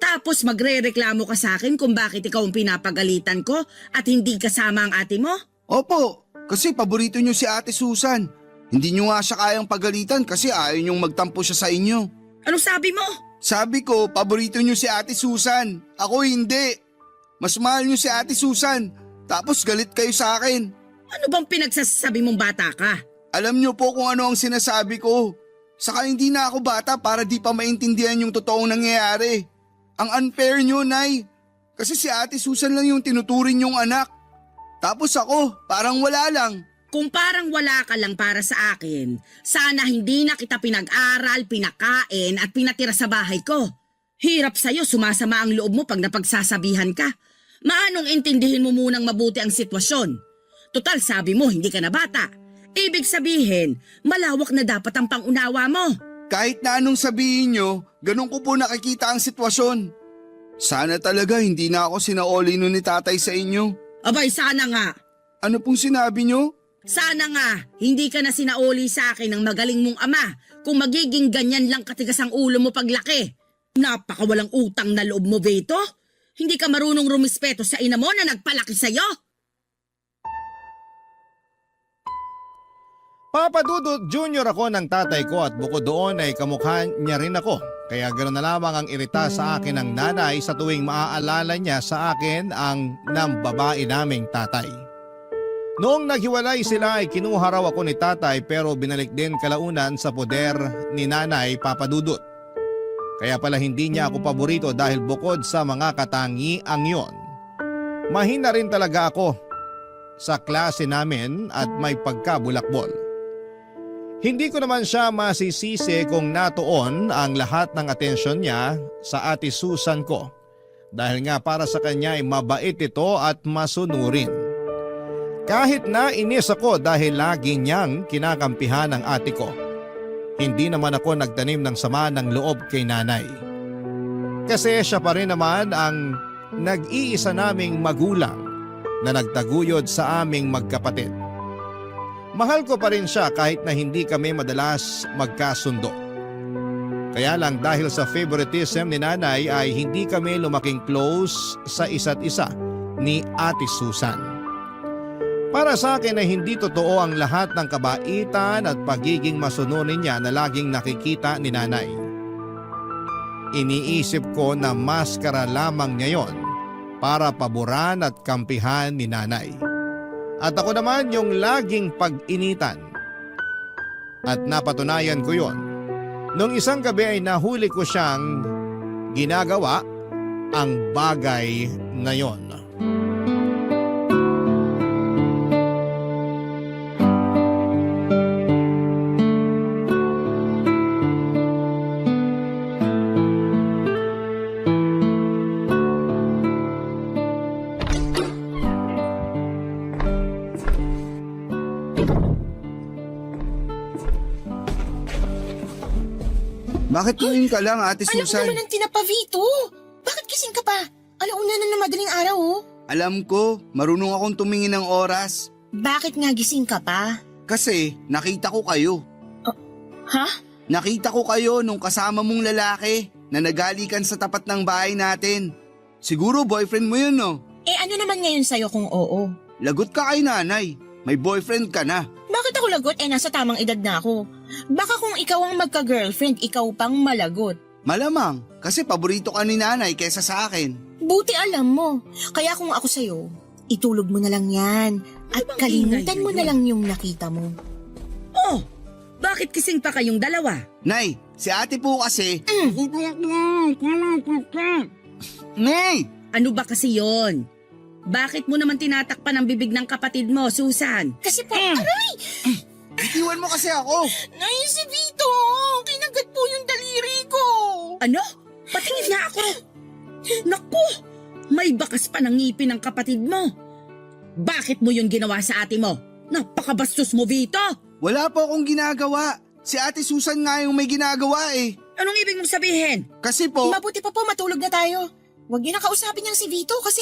Tapos magre-reklamo ka sa akin kung bakit ikaw ang pinapagalitan ko at hindi kasama ang ate mo? Opo, kasi paborito nyo si Ate Susan. Hindi nyo nga siya kayang pagalitan kasi ayaw nyong magtampo siya sa inyo. Anong sabi mo? Sabi ko, paborito nyo si Ate Susan. Ako hindi. Mas mahal nyo si Ate Susan. Tapos galit kayo sa akin. Ano bang pinagsasabi mong bata ka? Alam nyo po kung ano ang sinasabi ko. Saka hindi na ako bata para di pa maintindihan yung totoong nangyayari. Ang unfair nyo, Nay. Kasi si Ate Susan lang yung tinuturing yung anak. Tapos ako, parang wala lang. Kung parang wala ka lang para sa akin, sana hindi na kita pinag-aral, pinakain at pinatira sa bahay ko. Hirap sa'yo, sumasama ang loob mo pag napagsasabihan ka. Maanong intindihin mo munang mabuti ang sitwasyon? Total, sabi mo hindi ka na bata. Ibig sabihin, malawak na dapat ang pangunawa mo. Kahit na anong sabihin nyo, ganun ko po nakikita ang sitwasyon. Sana talaga hindi na ako sinaoli nun ni tatay sa inyo. Abay, sana nga. Ano pong sinabi nyo? Sana nga, hindi ka na sinaoli sa akin ng magaling mong ama kung magiging ganyan lang katigas ang ulo mo paglaki. Napakawalang utang na loob mo, Vito. Hindi ka marunong rumispeto sa ina mo na nagpalaki sa'yo. Papa Dudut Jr. ako ng tatay ko at bukod doon ay kamukha niya rin ako. Kaya ganoon na lamang ang irita sa akin ng nanay sa tuwing maaalala niya sa akin ang nambabae naming tatay. Noong naghiwalay sila ay kinuha raw ako ni tatay pero binalik din kalaunan sa poder ni nanay Papa Dudut. Kaya pala hindi niya ako paborito dahil bukod sa mga katangiang yon, mahina rin talaga ako sa klase namin at may pagkabulakbol. Hindi ko naman siya masisisi kung natuon ang lahat ng atensyon niya sa ate Susan ko dahil nga para sa kanya ay mabait ito at masunurin. Kahit na inis ako dahil lagi niyang kinakampihan ang ate ko, hindi naman ako nagtanim ng sama ng loob kay nanay. Kasi siya pa rin naman ang nag-iisa naming magulang na nagtaguyod sa aming magkapatid. Mahal ko pa rin siya kahit na hindi kami madalas magkasundo. Kaya lang dahil sa favoritism ni nanay ay hindi kami lumaking close sa isa't isa ni Ate Susan. Para sa akin ay hindi totoo ang lahat ng kabaitan at pagiging masunurin niya na laging nakikita ni nanay. Iniisip ko na maskara lamang niya yon para paboran at kampihan ni nanay. At ako naman yung laging pag-initan. At napatunayan ko yon. Nung isang gabi ay nahuli ko siyang ginagawa ang bagay na yon. Bakit tumingin ka lang, Ate Alam mo Susan? naman ang tinapa, Vito. Bakit gising ka pa? Alauna na ng madaling araw, oh. Alam ko, marunong akong tumingin ng oras. Bakit nga gising ka pa? Kasi nakita ko kayo. Ha? Nakita ko kayo nung kasama mong lalaki na nagalikan sa tapat ng bahay natin. Siguro boyfriend mo yun, no? Eh ano naman ngayon sa'yo kung oo? Lagot ka kay nanay. May boyfriend ka na. Bakit ako lagot? Eh nasa tamang edad na ako. Baka kung ikaw ang magka-girlfriend, ikaw pang malagot. Malamang, kasi paborito ka ni nanay kesa sa akin. Buti alam mo. Kaya kung ako sa'yo, itulog mo na lang yan. At bang kalimutan ingay mo na na yun? lang yung nakita mo. Oh, bakit kising pa kayong dalawa? Nay, si ate po kasi... Nay! Ano ba kasi yon? Bakit mo naman tinatakpan ang bibig ng kapatid mo, Susan? Kasi po, aray! Bitiwan mo kasi ako! Nay, si Vito! Kinagat po yung daliri ko! Ano? Patingin nga ako. Naku, may bakas pa ng ngipin ng kapatid mo. Bakit mo yun ginawa sa ate mo? Napakabastos mo, Vito. Wala po akong ginagawa. Si ate Susan nga yung may ginagawa eh. Anong ibig mong sabihin? Kasi po... Mabuti pa po matulog na tayo. Huwag niyo na kausapin niyang si Vito kasi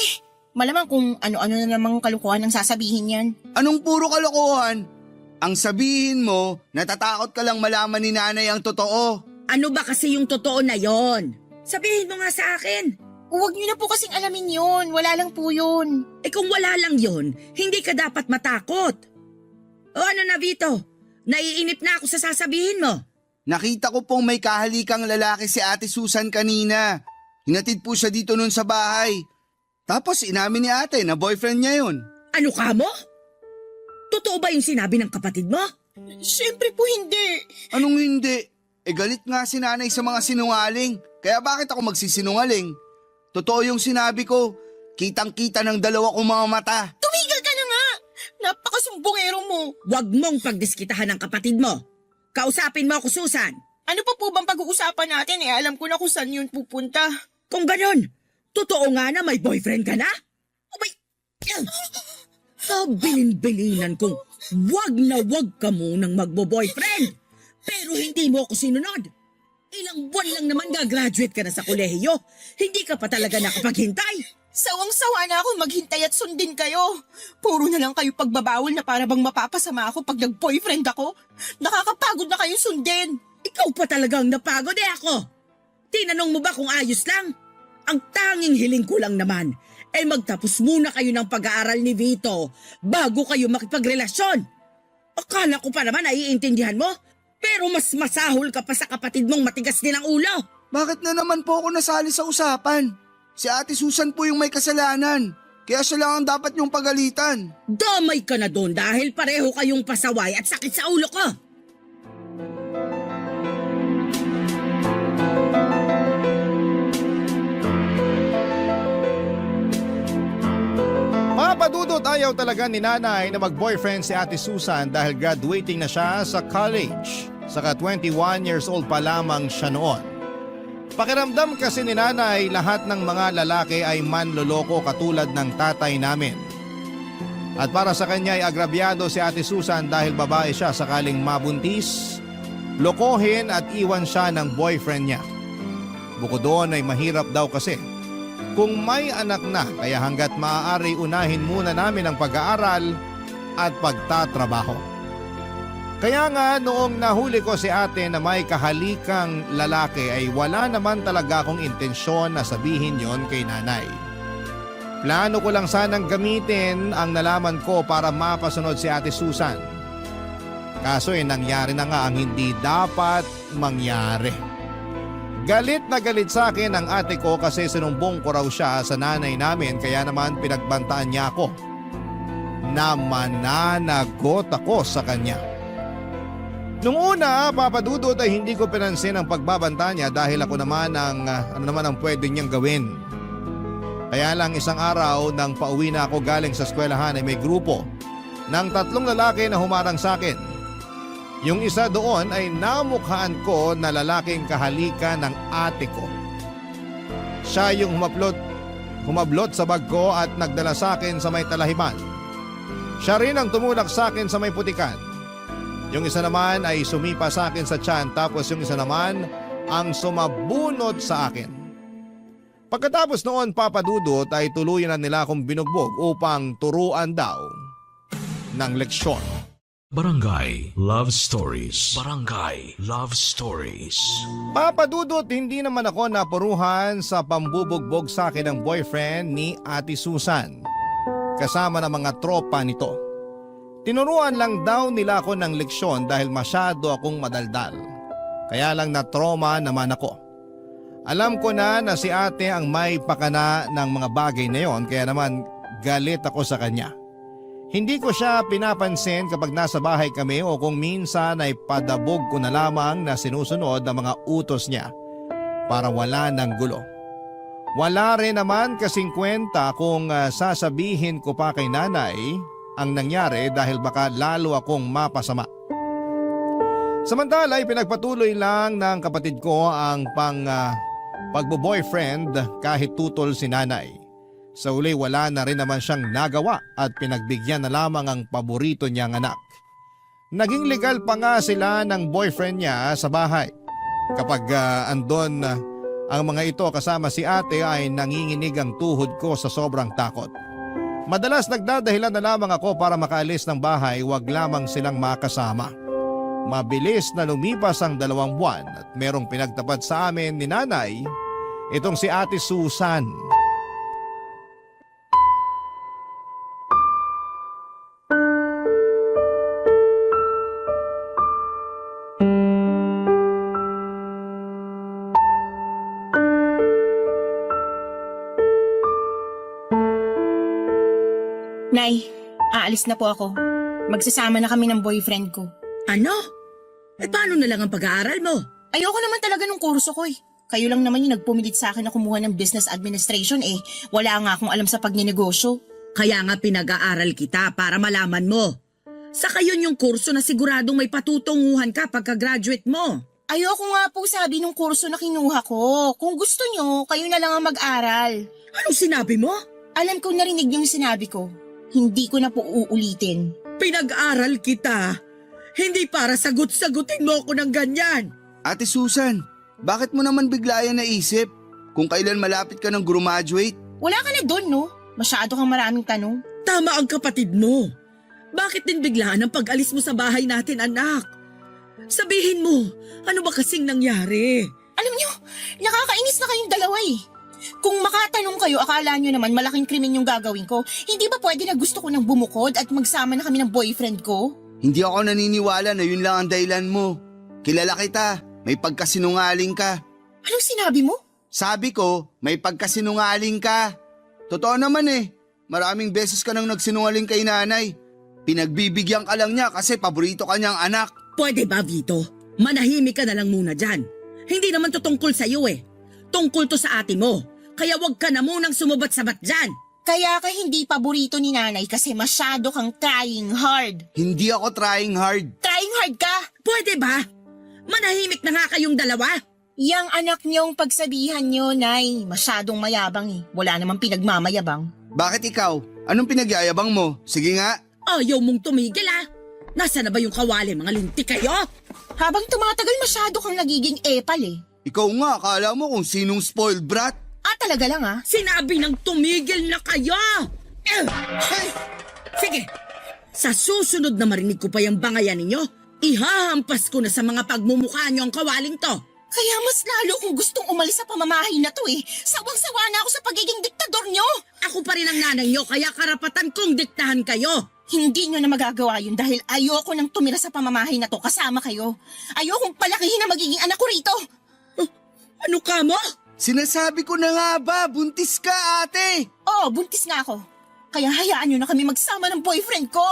malamang kung ano-ano na namang kalukuhan ang sasabihin yan. Anong puro kalokohan? Ang sabihin mo, natatakot ka lang malaman ni nanay ang totoo. Ano ba kasi yung totoo na yon? Sabihin mo nga sa akin. Huwag niyo na po kasing alamin yun. Wala lang po yun. Eh kung wala lang yon, hindi ka dapat matakot. O ano na, Vito? Naiinip na ako sa sasabihin mo. Nakita ko pong may kahalikang lalaki si ate Susan kanina. Hinatid po siya dito nun sa bahay. Tapos inamin ni ate na boyfriend niya yun. Ano ka mo? Totoo ba yung sinabi ng kapatid mo? Siyempre po hindi. Anong hindi? Eh galit nga si nanay sa mga sinungaling. Kaya bakit ako magsisinungaling? Totoo yung sinabi ko. Kitang-kita ng dalawa kong mga mata. Tumigil ka na nga. Napakasumbongero mo. Huwag mong pagdiskitahan ng kapatid mo. Kausapin mo ako, Susan. Ano pa po bang pag-uusapan natin? Eh alam ko na kung saan yun pupunta. Kung ganon, totoo nga na may boyfriend ka na? Bilin-bilinan kong wag na wag ka munang magbo-boyfriend. Pero hindi mo ako sinunod. Ilang buwan lang naman gagraduate ka na sa kolehiyo. Hindi ka pa talaga nakapaghintay. Sawang-sawa na ako maghintay at sundin kayo. Puro na lang kayo pagbabawal na para bang mapapasama ako pag nag-boyfriend ako. Nakakapagod na kayo sundin. Ikaw pa talagang napagod ako. Tinanong mo ba kung ayos lang? Ang tanging hiling ko lang naman ay magtapos muna kayo ng pag-aaral ni Vito bago kayo makipagrelasyon. Akala ko pa naman naiintindihan mo, pero mas masahol ka pa sa kapatid mong matigas din ang ulo. Bakit na naman po ako nasali sa usapan? Si Ate Susan po yung may kasalanan. Kaya siya lang ang dapat niyong pagalitan. Damay ka na doon dahil pareho kayong pasaway at sakit sa ulo ko. Papadudot ayaw talaga ni nanay na mag-boyfriend si Ate Susan dahil graduating na siya sa college. Saka 21 years old pa lamang siya noon. Pakiramdam kasi ni nanay lahat ng mga lalaki ay manloloko katulad ng tatay namin. At para sa kanya ay agrabyado si Ate Susan dahil babae siya sakaling mabuntis, lokohin at iwan siya ng boyfriend niya. Bukod doon ay mahirap daw kasi kung may anak na, kaya hanggat maaari unahin muna namin ang pag-aaral at pagtatrabaho. Kaya nga noong nahuli ko si ate na may kahalikang lalaki ay wala naman talaga akong intensyon na sabihin yon kay nanay. Plano ko lang sanang gamitin ang nalaman ko para mapasunod si Ate Susan. Kaso nangyari na nga ang hindi dapat mangyari. Galit na galit sa akin ang ate ko kasi sinumbong ko raw siya sa nanay namin kaya naman pinagbantaan niya ako. Na mananagot ako sa kanya. Nung una, papadudot ay hindi ko pinansin ang pagbabanta niya dahil ako naman ang ang pwede niyang gawin. Kaya lang isang araw nang pauwi na ako galing sa eskwelahan ay may grupo ng 3 lalaki na humarang sa akin. Yung isa doon ay namukhaan ko na lalaking kahalika ng ate ko. Siya yung humablot sa bag ko at nagdala sa akin sa may talahiban. Siya rin ang tumulak sa akin sa may putikan. Yung isa naman ay sumipa sa akin sa tiyan tapos yung isa naman ang sumabunod sa akin. Pagkatapos noon papadudot ay tuluyan na nila akong binugbog upang turuan daw ng leksyon. Barangay Love Stories. Barangay Love Stories. Papadudot hindi naman ako napuruhan sa pambubugbog sa akin ng boyfriend ni Ate Susan. Kasama ng mga tropa nito. Tinuruan lang daw nila ako ng leksyon dahil masyado akong madaldal. Kaya lang na-trauma naman ako. Alam ko na si ate ang may pakana ng mga bagay na yon kaya naman galit ako sa kanya. Hindi ko siya pinapansin kapag nasa bahay kami o kung minsan ay padabog ko na lamang na sinusunod ang mga utos niya para wala ng gulo. Wala rin naman kasing kwenta kung sasabihin ko pa kay nanay ang nangyari dahil baka lalo akong mapasama. Samantala ay pinagpatuloy lang ng kapatid ko ang pagbo-boyfriend kahit tutol si nanay. Sa uli wala na rin naman siyang nagawa at pinagbigyan na lamang ang paborito niyang anak. Naging legal pa nga sila ng boyfriend niya sa bahay. Kapag andon ang mga ito kasama si ate ay nanginginig ang tuhod ko sa sobrang takot. Madalas nagdadahilan na lamang ako para makaalis ng bahay, wag lamang silang makasama. Mabilis na lumipas ang 2 buwan at merong pinagtapat sa amin ni nanay, itong si Ate Susan. Nay, aalis na po ako. Magsasama na kami ng boyfriend ko. Ano? Paano na lang ang pag-aaral mo? Ayoko naman talaga ng kurso ko eh. Kayo lang naman yung nagpumilit sa akin na kumuha ng business administration eh. Wala nga akong alam sa pagninegosyo. Kaya nga pinag-aaral kita para malaman mo. Saka yun yung kurso na siguradong may patutunguhan ka pagka-graduate mo. Ayoko nga po sabi ng kurso na kinuha ko. Kung gusto nyo, kayo na lang ang mag-aral. Anong sinabi mo? Alam ko narinig niyo yung sinabi ko. Hindi ko na po uulitin. Pinag-aral kita. Hindi para sagot-sagutin mo ako ng ganyan. Ate Susan, bakit mo naman bigla yan naisip? Kung kailan malapit ka ng graduate? Wala ka na doon, no? Masyado kang maraming tanong. Tama ang kapatid mo. Bakit din biglaan ang pag-alis mo sa bahay natin, anak? Sabihin mo, ano ba kasing nangyari? Alam niyo, nakakainis na kayong dalawa eh. Kung makatanong kayo, akala niyo naman malaking krimen yung gagawin ko. Hindi ba pwede na gusto ko nang bumukod at magsama na kami ng boyfriend ko? Hindi ako naniniwala na yun lang ang dahilan mo. Kilala kita, may pagkasinungaling ka. Anong sinabi mo? Sabi ko, may pagkasinungaling ka. Totoo naman eh, maraming beses ka nang nagsinungaling kay nanay. Pinagbibigyan ka lang niya kasi paborito ka niyang anak. Pwede ba, Vito? Manahimik ka na lang muna dyan. Hindi naman to tungkol sa'yo eh. Tungkol to sa ate mo. Kaya wag ka na munang sumubat-sabat dyan. Kaya ka hindi paborito ni nanay kasi masyado kang trying hard. Hindi ako trying hard. Trying hard ka? Pwede ba? Manahimik na nga kayong dalawa. Yang anak niyong pagsabihan niyo, Nay, masyadong mayabang eh. Wala namang pinagmamayabang. Bakit ikaw? Anong pinagyayabang mo? Sige nga. Ayaw mong tumigil ah. Nasaan na ba yung kawali, mga linti kayo? Habang tumatagal masyado kang nagiging epal eh. Ikaw nga, akala mo kung sinong spoiled brat? Talaga lang ah. Sinabi ng tumigil na kayo! Sige, sa susunod na marinig ko pa yung bangayan ninyo, ihahampas ko na sa mga pagmumukha nyo ang kawaling to. Kaya mas lalo kong gustong umalis sa pamamahay na to eh. Sawang-sawa na ako sa pagiging diktador nyo. Ako pa rin ang nanay nyo, kaya karapatan kong diktahan kayo. Hindi nyo na magagawa yun dahil ayoko nang tumira sa pamamahay na to kasama kayo. Ayokong palakihin na magiging anak ko rito. Ano ka mo? Sinasabi ko na nga ba, buntis ka ate! Oo, buntis nga ako. Kaya hayaan nyo na kami magsama ng boyfriend ko.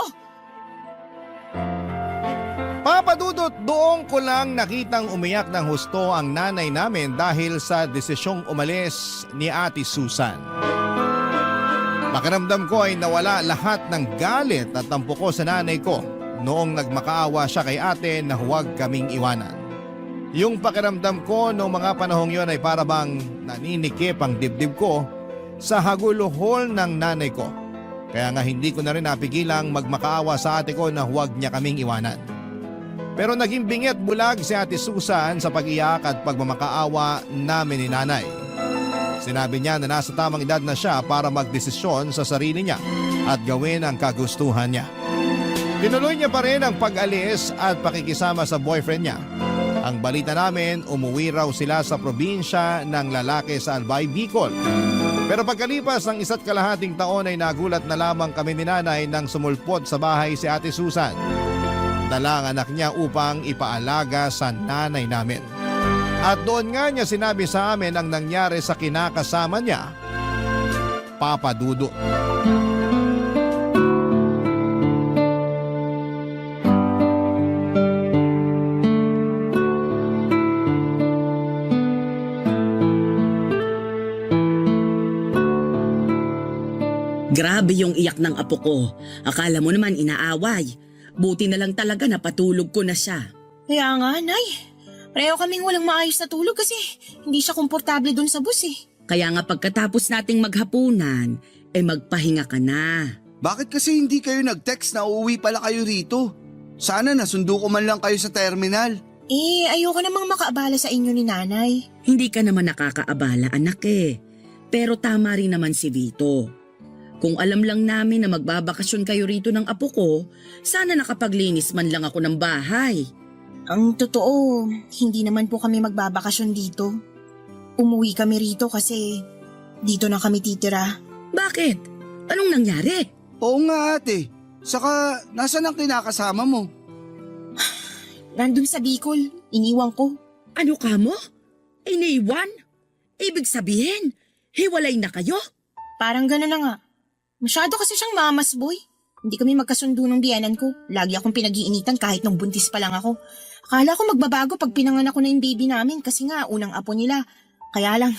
Papadudot, doon ko lang nakitang umiyak ng husto ang nanay namin dahil sa desisyong umalis ni Ate Susan. Pakiramdam ko ay nawala lahat ng galit at tampo ko sa nanay ko noong nagmakaawa siya kay ate na huwag kaming iwanan. Yung pakiramdam ko noong mga panahong yon ay parabang naninikip ang dibdib ko sa haguluhol ng nanay ko. Kaya nga hindi ko na rin napigilang magmakaawa sa ate ko na huwag niya kaming iwanan. Pero naging bingit bulag si Ate Susan sa pag-iyak at pagmamakaawa namin ni nanay. Sinabi niya na nasa tamang edad na siya para magdesisyon sa sarili niya at gawin ang kagustuhan niya. Tinuloy niya pa rin ang pag-alis at pakikisama sa boyfriend niya. Ang balita namin, umuwi raw sila sa probinsya ng lalaki sa Albay, Bicol. Pero pagkalipas ng 1.5 taon ay nagulat na lamang kami ni nanay nang sumulpot sa bahay si Ate Susan. Dala ang anak niya upang ipaalaga sa nanay namin. At doon nga niya sinabi sa amin ang nangyari sa kinakasama niya, Papa Dudut. Grabe yung iyak ng apo ko. Akala mo naman inaaway. Buti na lang talaga na patulog ko na siya. Kaya nga, Nay. Pareho kaming walang maayos na tulog kasi hindi siya komportable dun sa bus eh. Kaya nga pagkatapos nating maghapunan, magpahinga ka na. Bakit kasi hindi kayo nag-text na uuwi pala kayo rito? Sana nasundo ko man lang kayo sa terminal. Ayoko namang makaabala sa inyo ni Nanay. Hindi ka naman nakakaabala, anak eh. Pero tama rin naman si Vito. Kung alam lang namin na magbabakasyon kayo rito ng apo ko, sana nakapaglinis man lang ako ng bahay. Ang totoo, hindi naman po kami magbabakasyon dito. Umuwi kami rito kasi dito na kami titira. Bakit? Anong nangyari? Oo nga ate. Saka, nasan ang kinakasama mo? Nandun sa Bicol, iniwan ko. Ano ka mo? Iniwan? Ibig sabihin, hiwalay na kayo? Parang gano'n na nga. Masyado kasi siyang mamas boy. Hindi kami magkasundo ng biyanan ko. Lagi akong pinag-iinitan kahit nung buntis pa lang ako. Akala ko magbabago pag pinanganak ko na yung baby namin kasi nga unang apo nila. Kaya lang,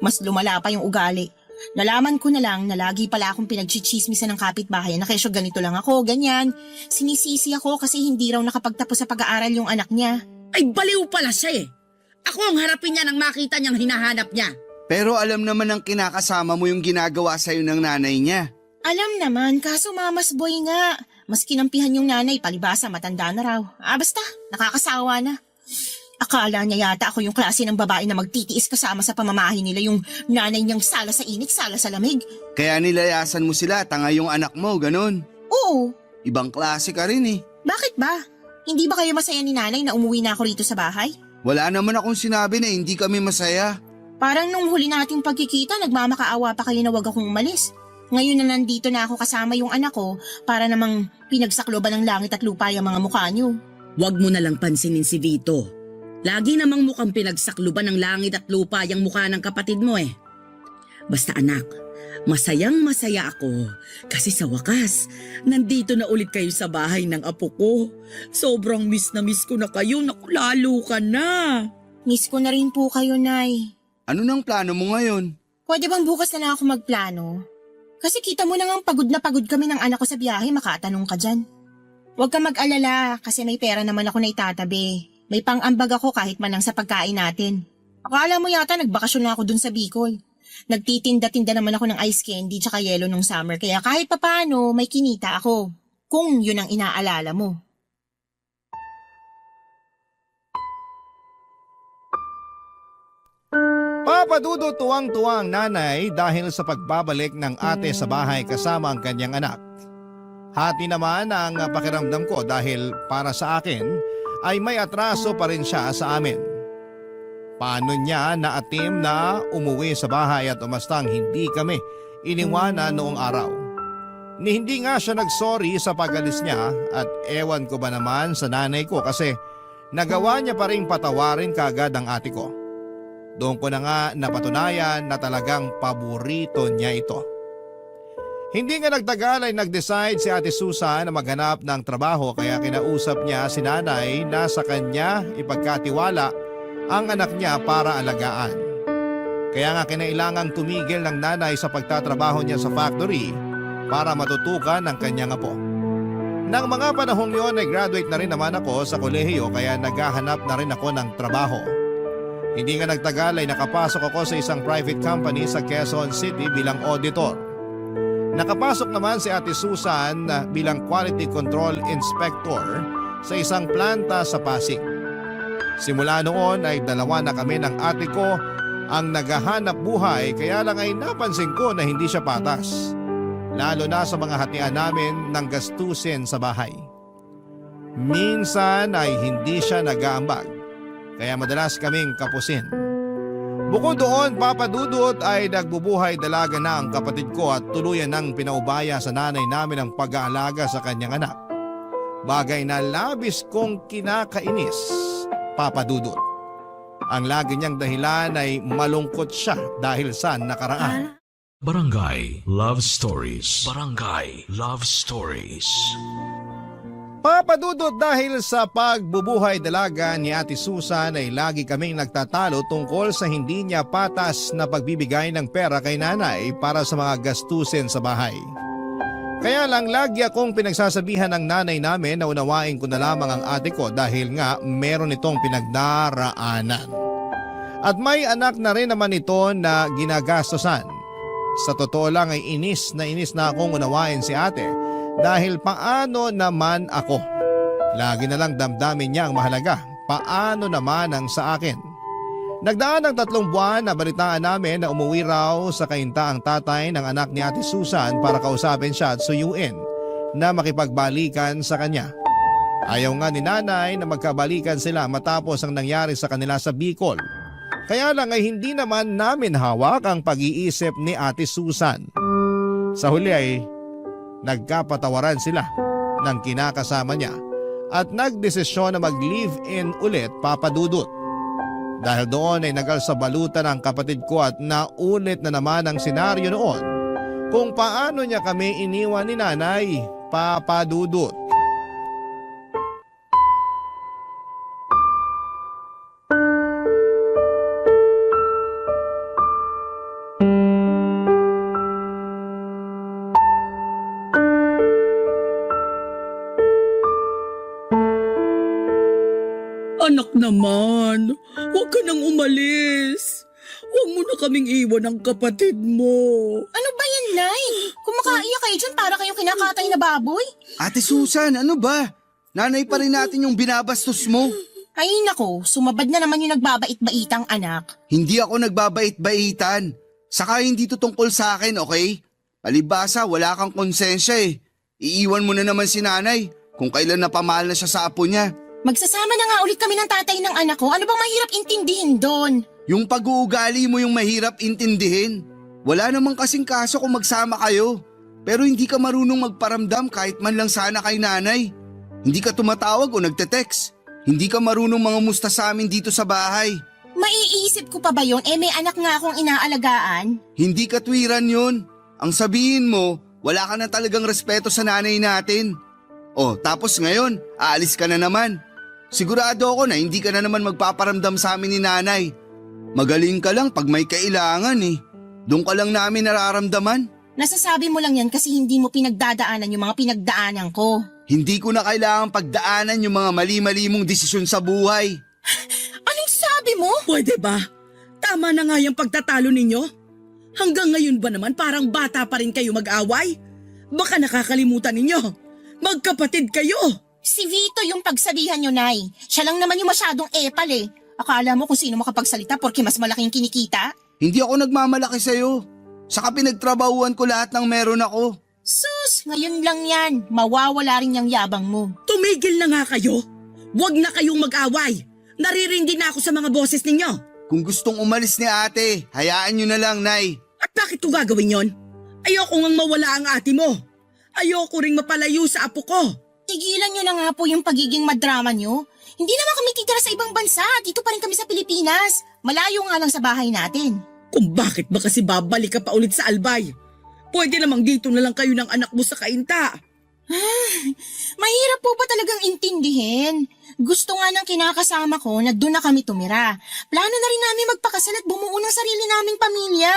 mas lumala pa yung ugali. Nalaman ko na lang na lagi pala akong pinagchichismisan ng kapitbahay na kesyo ganito lang ako, ganyan. Sinisisi ako kasi hindi raw nakapagtapos sa pag-aaral yung anak niya. Ay baliw pala siya eh. Ako ang harapin niya nang makita niyang hinahanap niya. Pero alam naman ng kinakasama mo yung ginagawa sa'yo ng nanay niya. Alam naman, kaso mamas boy nga. Mas kinampihan yung nanay, palibasa matanda na raw. Basta, nakakasawa na. Akala niya yata ako yung klase ng babae na magtitiis kasama sa pamamahay nila, yung nanay niyang sala sa init, sala sa lamig. Kaya nilayasan mo sila, tanga yung anak mo, ganun. Oo, Ibang klase ka rin eh. bakit ba? Hindi ba kayo masaya ni nanay na umuwi na ako rito sa bahay? Wala naman akong sinabi na hindi kami masaya. Parang nung huli nating pagkikita, nagmamakaawa pa kayo na wag akong umalis. Ngayon na nandito na ako kasama yung anak ko, para namang pinagsakloban ng langit at lupa yung mga mukha niyo. Huwag mo na lang pansinin si Vito. Lagi namang mukhang pinagsakluban ng langit at lupa yung mukha ng kapatid mo eh. Basta anak, masayang masaya ako kasi sa wakas, nandito na ulit kayo sa bahay ng apo ko. Sobrang miss na miss ko na kayo, naku lalo ka na. Miss ko na rin po kayo, Nay. Ano nang plano mo ngayon? Pwede bang bukas na lang ako magplano? Kasi kita mo na pagod na pagod kami ng anak ko sa biyahe, makatanong ka dyan. Huwag ka mag-alala kasi may pera naman ako na itatabi. May pang-ambag ako kahit man lang sa pagkain natin. Akala mo yata nagbakasyon na ako dun sa Bicol. Nagtitinda-tinda naman ako ng ice candy tsaka yelo nung summer, kaya kahit papano may kinita ako. Kung yun ang inaalala mo. Papa Dudut tuwang-tuwang nanay dahil sa pagbabalik ng ate sa bahay kasama ang kanyang anak. Hati naman ang pakiramdam ko dahil para sa akin ay may atraso pa rin siya sa amin. Paano niya naatim na umuwi sa bahay at umastang hindi kami iniwanan noong araw? Ni hindi nga siya nagsorry sa pag-alis niya at ewan ko ba naman sa nanay ko kasi nagawa niya pa rin patawarin kagad ang ate ko. Doon ko na nga napatunayan na talagang paborito niya ito. Hindi nga nagtagal ay nag-decide si Ate Susan na maghanap ng trabaho kaya kinausap niya si nanay na sa kanya ipagkatiwala ang anak niya para alagaan. Kaya nga kinailangang tumigil ng nanay sa pagtatrabaho niya sa factory para matutukan ang kanyang apo. Nang mga panahong yon ay graduate na rin naman ako sa kolehiyo kaya naghahanap na rin ako ng trabaho. Hindi nga nagtagal ay nakapasok ako sa isang private company sa Quezon City bilang auditor. Nakapasok naman si Ate Susan bilang Quality Control Inspector sa isang planta sa Pasig. Simula noon ay dalawa na kami ng ate ko ang naghahanap buhay kaya lang ay napansin ko na hindi siya patas. Lalo na sa mga hatian namin ng gastusin sa bahay. Minsan ay hindi siya nag-aambag. Kaya madalas kaming kapusin. Bukod doon, Papa Dudut ay nagbubuhay dalaga na ang kapatid ko at tuluyan ng pinaubaya sa nanay namin ang pag-aalaga sa kanyang anak. Bagay na labis kong kinakainis, Papa Dudut. Ang lagi niyang dahilan ay malungkot siya dahil sa nakaraan. Barangay Love Stories. Barangay Love Stories. Papa Dudut, dahil sa pagbubuhay dalaga ni Ate Susan ay lagi kaming nagtatalo tungkol sa hindi niya patas na pagbibigay ng pera kay nanay para sa mga gastusin sa bahay. Kaya lang lagi akong pinagsasabihan ng nanay namin na unawain ko na lamang ang ate ko dahil nga meron itong pinagdaraanan. At may anak na rin naman ito na ginagastosan. Sa totoo lang ay inis na akong unawain si ate. Dahil paano naman ako? Lagi na lang damdamin niya ang mahalaga. Paano naman ang sa akin? Nagdaan ng 3 buwan na balitaan namin na umuwi raw sa kainta ang tatay ng anak ni Ate Susan para kausapin siya at suyuin na makipagbalikan sa kanya. Ayaw nga ni nanay na magkabalikan sila matapos ang nangyari sa kanila sa Bicol. Kaya lang ay hindi naman namin hawak ang pag-iisip ni Ate Susan. Sa huli ay nagkapatawaran sila ng kinakasama niya at nagdesisyon na mag-live-in ulit, Papa Dudut. Dahil doon ay nagalsabalutan ang kapatid ko at naulit na naman ang senaryo noon kung paano niya kami iniwan ni nanay, Papa Dudut. Anak naman, huwag ka nang umalis. Huwag mo na kaming iwan ng kapatid mo. Ano ba yan, Nay? Kung makaiyak kayo dyan, para kayong kinakatay na baboy? Ate Susan, ano ba? Nanay pa rin natin yung binabastos mo. Ay nako, sumabad na naman yung nagbabait-baitang anak. Hindi ako nagbabait-baitan. Saka hindi to tungkol sa akin, okay? Palibasa, wala kang konsensya eh. Iiwan mo na naman si nanay kung kailan napamahal na siya sa apo niya. Magsasama na nga ulit kami ng tatay ng anak ko. Ano bang mahirap intindihin doon? Yung pag-uugali mo yung mahirap intindihin. Wala namang kasing kaso kung magsama kayo. Pero hindi ka marunong magparamdam kahit man lang sana kay nanay. Hindi ka tumatawag o nagte-text. Hindi ka marunong mangamusta sa amin dito sa bahay. Maiisip ko pa ba yun? May anak nga akong inaalagaan. Hindi katwiran yun. Ang sabihin mo, wala ka na talagang respeto sa nanay natin. Oh, tapos ngayon, aalis ka na naman. Sigurado ako na hindi ka na naman magpaparamdam sa amin ni nanay. Magaling ka lang pag may kailangan eh. Doon ka lang namin nararamdaman. Nasasabi mo lang yan kasi hindi mo pinagdadaanan yung mga pinagdaanan ko. Hindi ko na kailangan pagdaanan yung mga mali-mali mong desisyon sa buhay. Anong sabi mo? Pwede ba? Tama na nga yung pagtatalo ninyo. Hanggang ngayon ba naman parang bata pa rin kayo mag-away? Baka nakakalimutan ninyo. Magkapatid kayo. Si Vito yung pagsabihan nyo, Nay. Siya lang naman yung masyadong epal eh. Akala mo kung sino makapagsalita porque mas malaking kinikita? Hindi ako nagmamalaki sa'yo. Saka pinagtrabahuan ko lahat ng meron ako. Sus, ngayon lang yan. Mawawala rin yung yabang mo. Tumigil na nga kayo. Huwag na kayong mag-away. Naririndi na ako sa mga boses ninyo. Kung gustong umalis ni ate, hayaan nyo na lang, Nay. At bakit ko gagawin yon? Ayoko ngang mawala ang ate mo. Ayoko ring mapalayo sa apo ko. Tigilan nyo na nga po yung pagiging madrama nyo. Hindi naman kami titira sa ibang bansa. Dito pa rin kami sa Pilipinas. Malayo nga lang sa bahay natin. Kung bakit ba kasi babalik ka pa ulit sa Albay? Pwede namang dito na lang kayo ng anak mo sa Kainta. Mahirap po ba talagang intindihin? Gusto nga ng kinakasama ko na doon na kami tumira. Plano na rin namin magpakasal at bumuo ng sarili naming pamilya.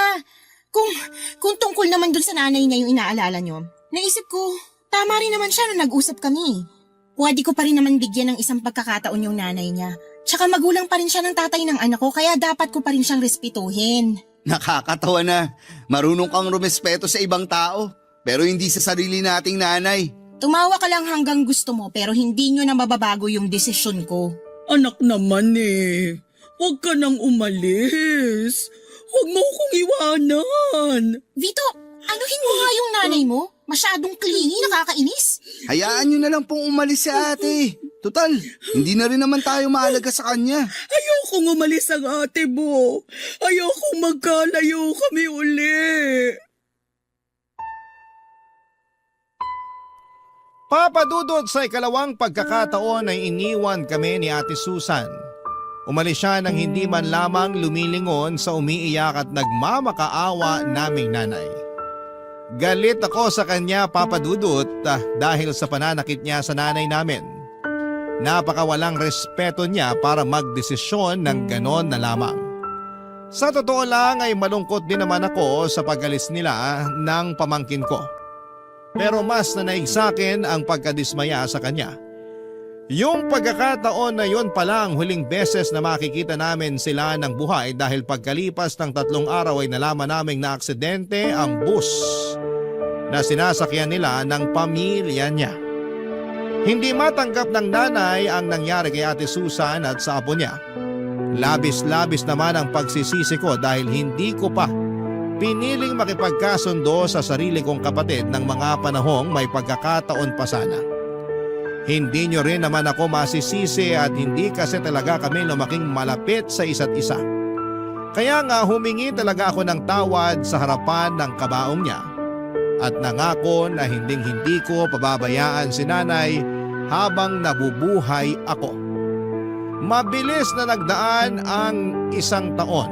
Kung tungkol naman doon sa nanay niya yung inaalala nyo, naisip ko, tama rin naman siya nung nag-usap kami. Pwede ko pa rin naman bigyan ng isang pagkakataon yung nanay niya. Tsaka magulang pa rin siya ng tatay ng anak ko kaya dapat ko pa rin siyang respetuhin. Nakakatawa na. Marunong kang rumespeto sa ibang tao, pero hindi sa sarili nating nanay. Tumawa ka lang hanggang gusto mo pero hindi nyo na mababago yung desisyon ko. Anak naman eh. Huwag ka nang umalis. Huwag mo akong iwanan. Vito, anuhin mo nga yung nanay mo? Masyadong clingy, nakakainis. Hayaan nyo na lang pong umalis si ate. Total, hindi na rin naman tayo mahalaga sa kanya. Ayokong umalis ang ate mo. Ayokong magkalayo kami uli. Papadudod sa ikalawang pagkakataon ay iniwan kami ni Ate Susan. Umalis siya nang hindi man lamang lumilingon sa umiiyak at nagmamakaawa naming nanay. Galit ako sa kanya, Papa Dudut, dahil sa pananakit niya sa nanay namin. Napakawalang respeto niya para magdesisyon ng ganon na lamang. Sa totoo lang ay malungkot din naman ako sa pag-alis nila ng pamangkin ko. Pero mas nanaig sa akin ang pagkadismaya sa kanya. Yung pagkakataon na yon pala ang huling beses na makikita namin sila ng buhay dahil pagkalipas ng 3 araw ay nalaman naming na aksidente ang bus na sinasakyan nila ng pamilya niya. Hindi matanggap ng nanay ang nangyari kay Ate Susan at sa apo niya. Labis-labis naman ang pagsisisi ko dahil hindi ko pa piniling makipagkasundo sa sarili kong kapatid ng mga panahong may pagkakataon pa sana. Hindi nyo rin naman ako masisisi at hindi kasi talaga kami lumaking malapit sa isa't isa. Kaya nga humingi talaga ako ng tawad sa harapan ng kabaong niya at nangako na hinding-hindi ko pababayaan si nanay habang nabubuhay ako. Mabilis na nagdaan ang 1 taon.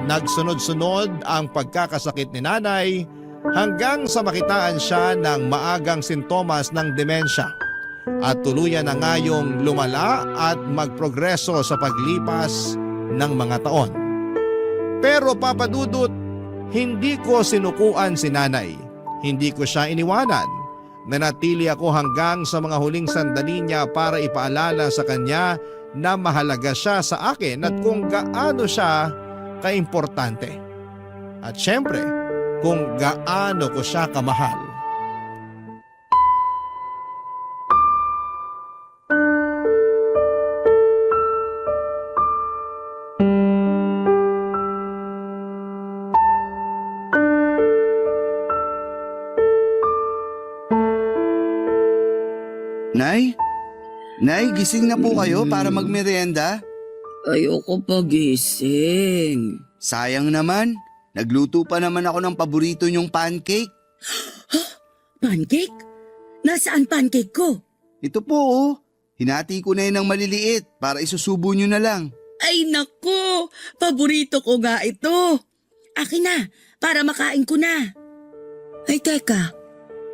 Nagsunod-sunod ang pagkakasakit ni nanay hanggang sa makitaan siya ng maagang sintomas ng demensya at tuluyan na ngayong lumala at magprogreso sa paglipas ng mga taon. Pero Papa Dudut, hindi ko sinukuan si nanay. Hindi ko siya iniwanan. Nanatili ako hanggang sa mga huling sandali niya para ipaalala sa kanya na mahalaga siya sa akin at kung gaano siya kaimportante. At syempre, kung gaano ko siya kamahal. Nay? Nay, gising na po kayo para magmerienda? Ayoko pagising. Sayang naman. Nagluto pa naman ako ng paborito niyong pancake. Pancake? Nasaan pancake ko? Ito po oh. Hinati ko na yun ng maliliit para isusubo niyo na lang. Ay nako, paborito ko nga ito. Akin na, para makain ko na. Ay teka,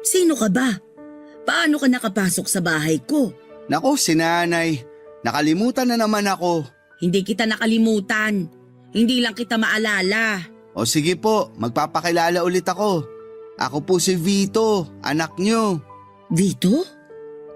sino ka ba? Paano ka nakapasok sa bahay ko? Nako, si nanay. Nakalimutan na naman ako. Hindi kita nakalimutan. Hindi lang kita maalala. O sige po, magpapakilala ulit ako. Ako po si Vito, anak niyo. Vito?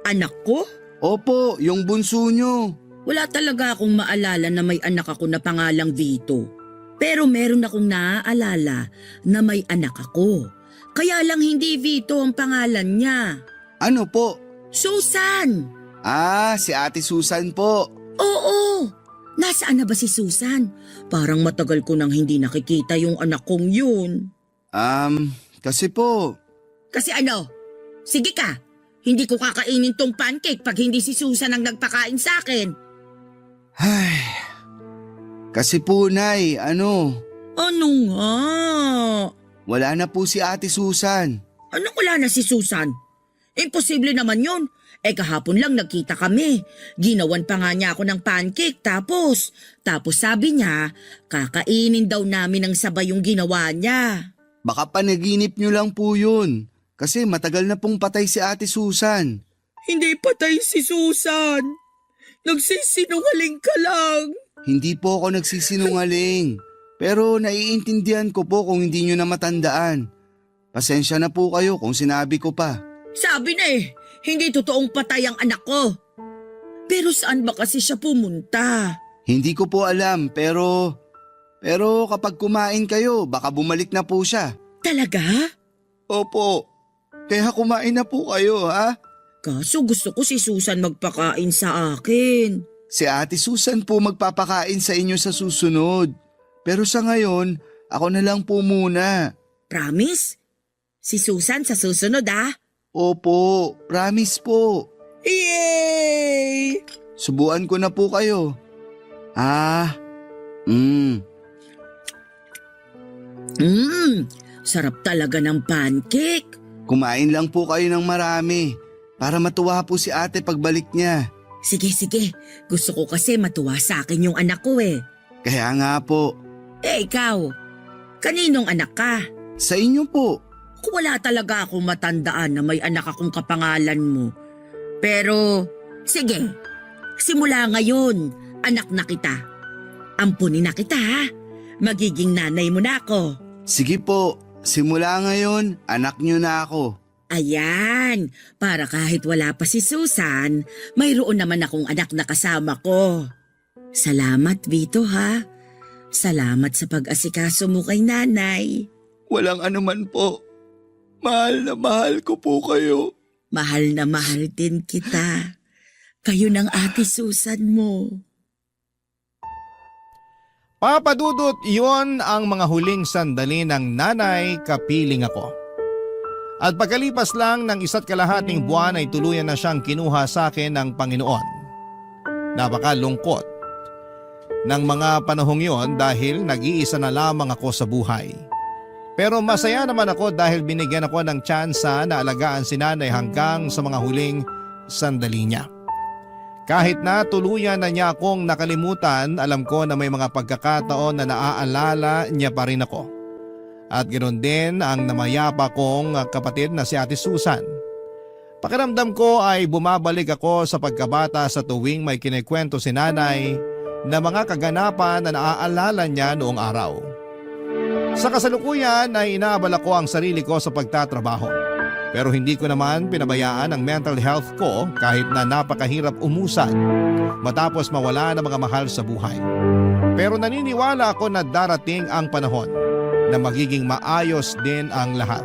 Anak ko? Opo, yung bunso niyo. Wala talaga akong maalala na may anak ako na pangalang Vito. Pero meron akong naaalala na may anak ako. Kaya lang hindi Vito ang pangalan niya. Ano po? Susan! Ah, si Ate Susan po. Oo! Nasaan na ba si Susan? Parang matagal ko nang hindi nakikita yung anak kong yun. Kasi po. Kasi ano? Sige ka! Hindi ko kakainin tong pancake pag hindi si Susan ang nagpakain sa akin. Ay, kasi po nay, Ano nga? wala na po si Ate Susan. Anong wala na si Susan? Imposible naman yun. Kahapon lang nagkita kami. Ginawan pa nga niya ako ng pancake tapos sabi niya, kakainin daw namin ng sabay yung ginawa niya. Baka panaginip niyo lang po yun. Kasi matagal na pong patay si Ate Susan. Hindi patay si Susan. Nagsisinungaling ka lang. Hindi po ako nagsisinungaling. Pero naiintindihan ko po kung hindi niyo na matandaan. Pasensya na po kayo kung sinabi ko pa. Sabi na hindi totoong patay ang anak ko. Pero saan ba kasi siya pumunta? Hindi ko po alam pero kapag kumain kayo, baka bumalik na po siya. Talaga? Opo. Kaya kumain na po kayo ha? Kaso gusto ko si Susan magpakain sa akin. Si Ate Susan po magpapakain sa inyo sa susunod. Pero sa ngayon, ako na lang po muna. Promise? Si Susan sa susunod Opo, promise po. Yay! Subuan ko na po kayo. Sarap talaga ng pancake. Kumain lang po kayo ng marami para matuwa po si ate pagbalik niya. Sige. Gusto ko kasi matuwa sa akin yung anak ko Kaya nga po. Ikaw, kaninong anak ka? Sa inyo po. Wala talaga akong matandaan na may anak akong kapangalan mo. Pero, sige, simula ngayon, anak na kita. Ampunin na kita Magiging nanay mo na ako. Sige po, simula ngayon, anak niyo na ako. Ayan, para kahit wala pa si Susan, mayroon naman akong anak na kasama ko. Salamat, Vito Salamat sa pag-asikaso mo kay nanay. Walang anuman po. Mahal na mahal ko po kayo. Mahal na mahal din kita. Kayo ng ate Susan mo. Papadudot, iyon ang mga huling sandali ng nanay kapiling ako. At pagkalipas lang ng 1.5 buwan ay tuluyan na siyang kinuha sa akin ng Panginoon. Napakalungkot ng mga panahong yon dahil nag-iisa na lamang ako sa buhay. Pero masaya naman ako dahil binigyan ako ng tsansa na alagaan si nanay hanggang sa mga huling sandali niya. Kahit na tuluyan na niya akong nakalimutan, alam ko na may mga pagkakataon na naaalala niya pa rin ako. At ganoon din ang namayapa kong kapatid na si Ate Susan. Pakiramdam ko ay bumabalik ako sa pagkabata sa tuwing may kinikwento si nanay na mga kaganapan na naaalala niya noong araw. Sa kasalukuyan ay inaabala ko ang sarili ko sa pagtatrabaho. Pero hindi ko naman pinabayaan ang mental health ko kahit na napakahirap umusad matapos mawala ng mga mahal sa buhay. Pero naniniwala ako na darating ang panahon na magiging maayos din ang lahat.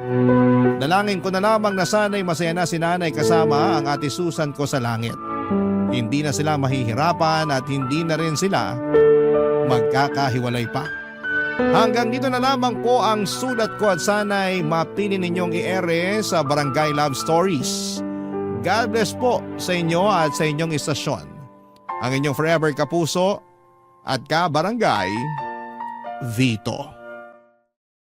Dalangin ko na lamang na sana'y masaya na si nanay kasama ang ate Susan ko sa langit. Hindi na sila mahihirapan at hindi na rin sila magkakahiwalay pa. Hanggang dito na lamang po ang sulat ko at sana'y mapili ninyong i-ere sa Barangay Love Stories. God bless po sa inyo at sa inyong istasyon. Ang inyong forever kapuso at ka-barangay, Vito.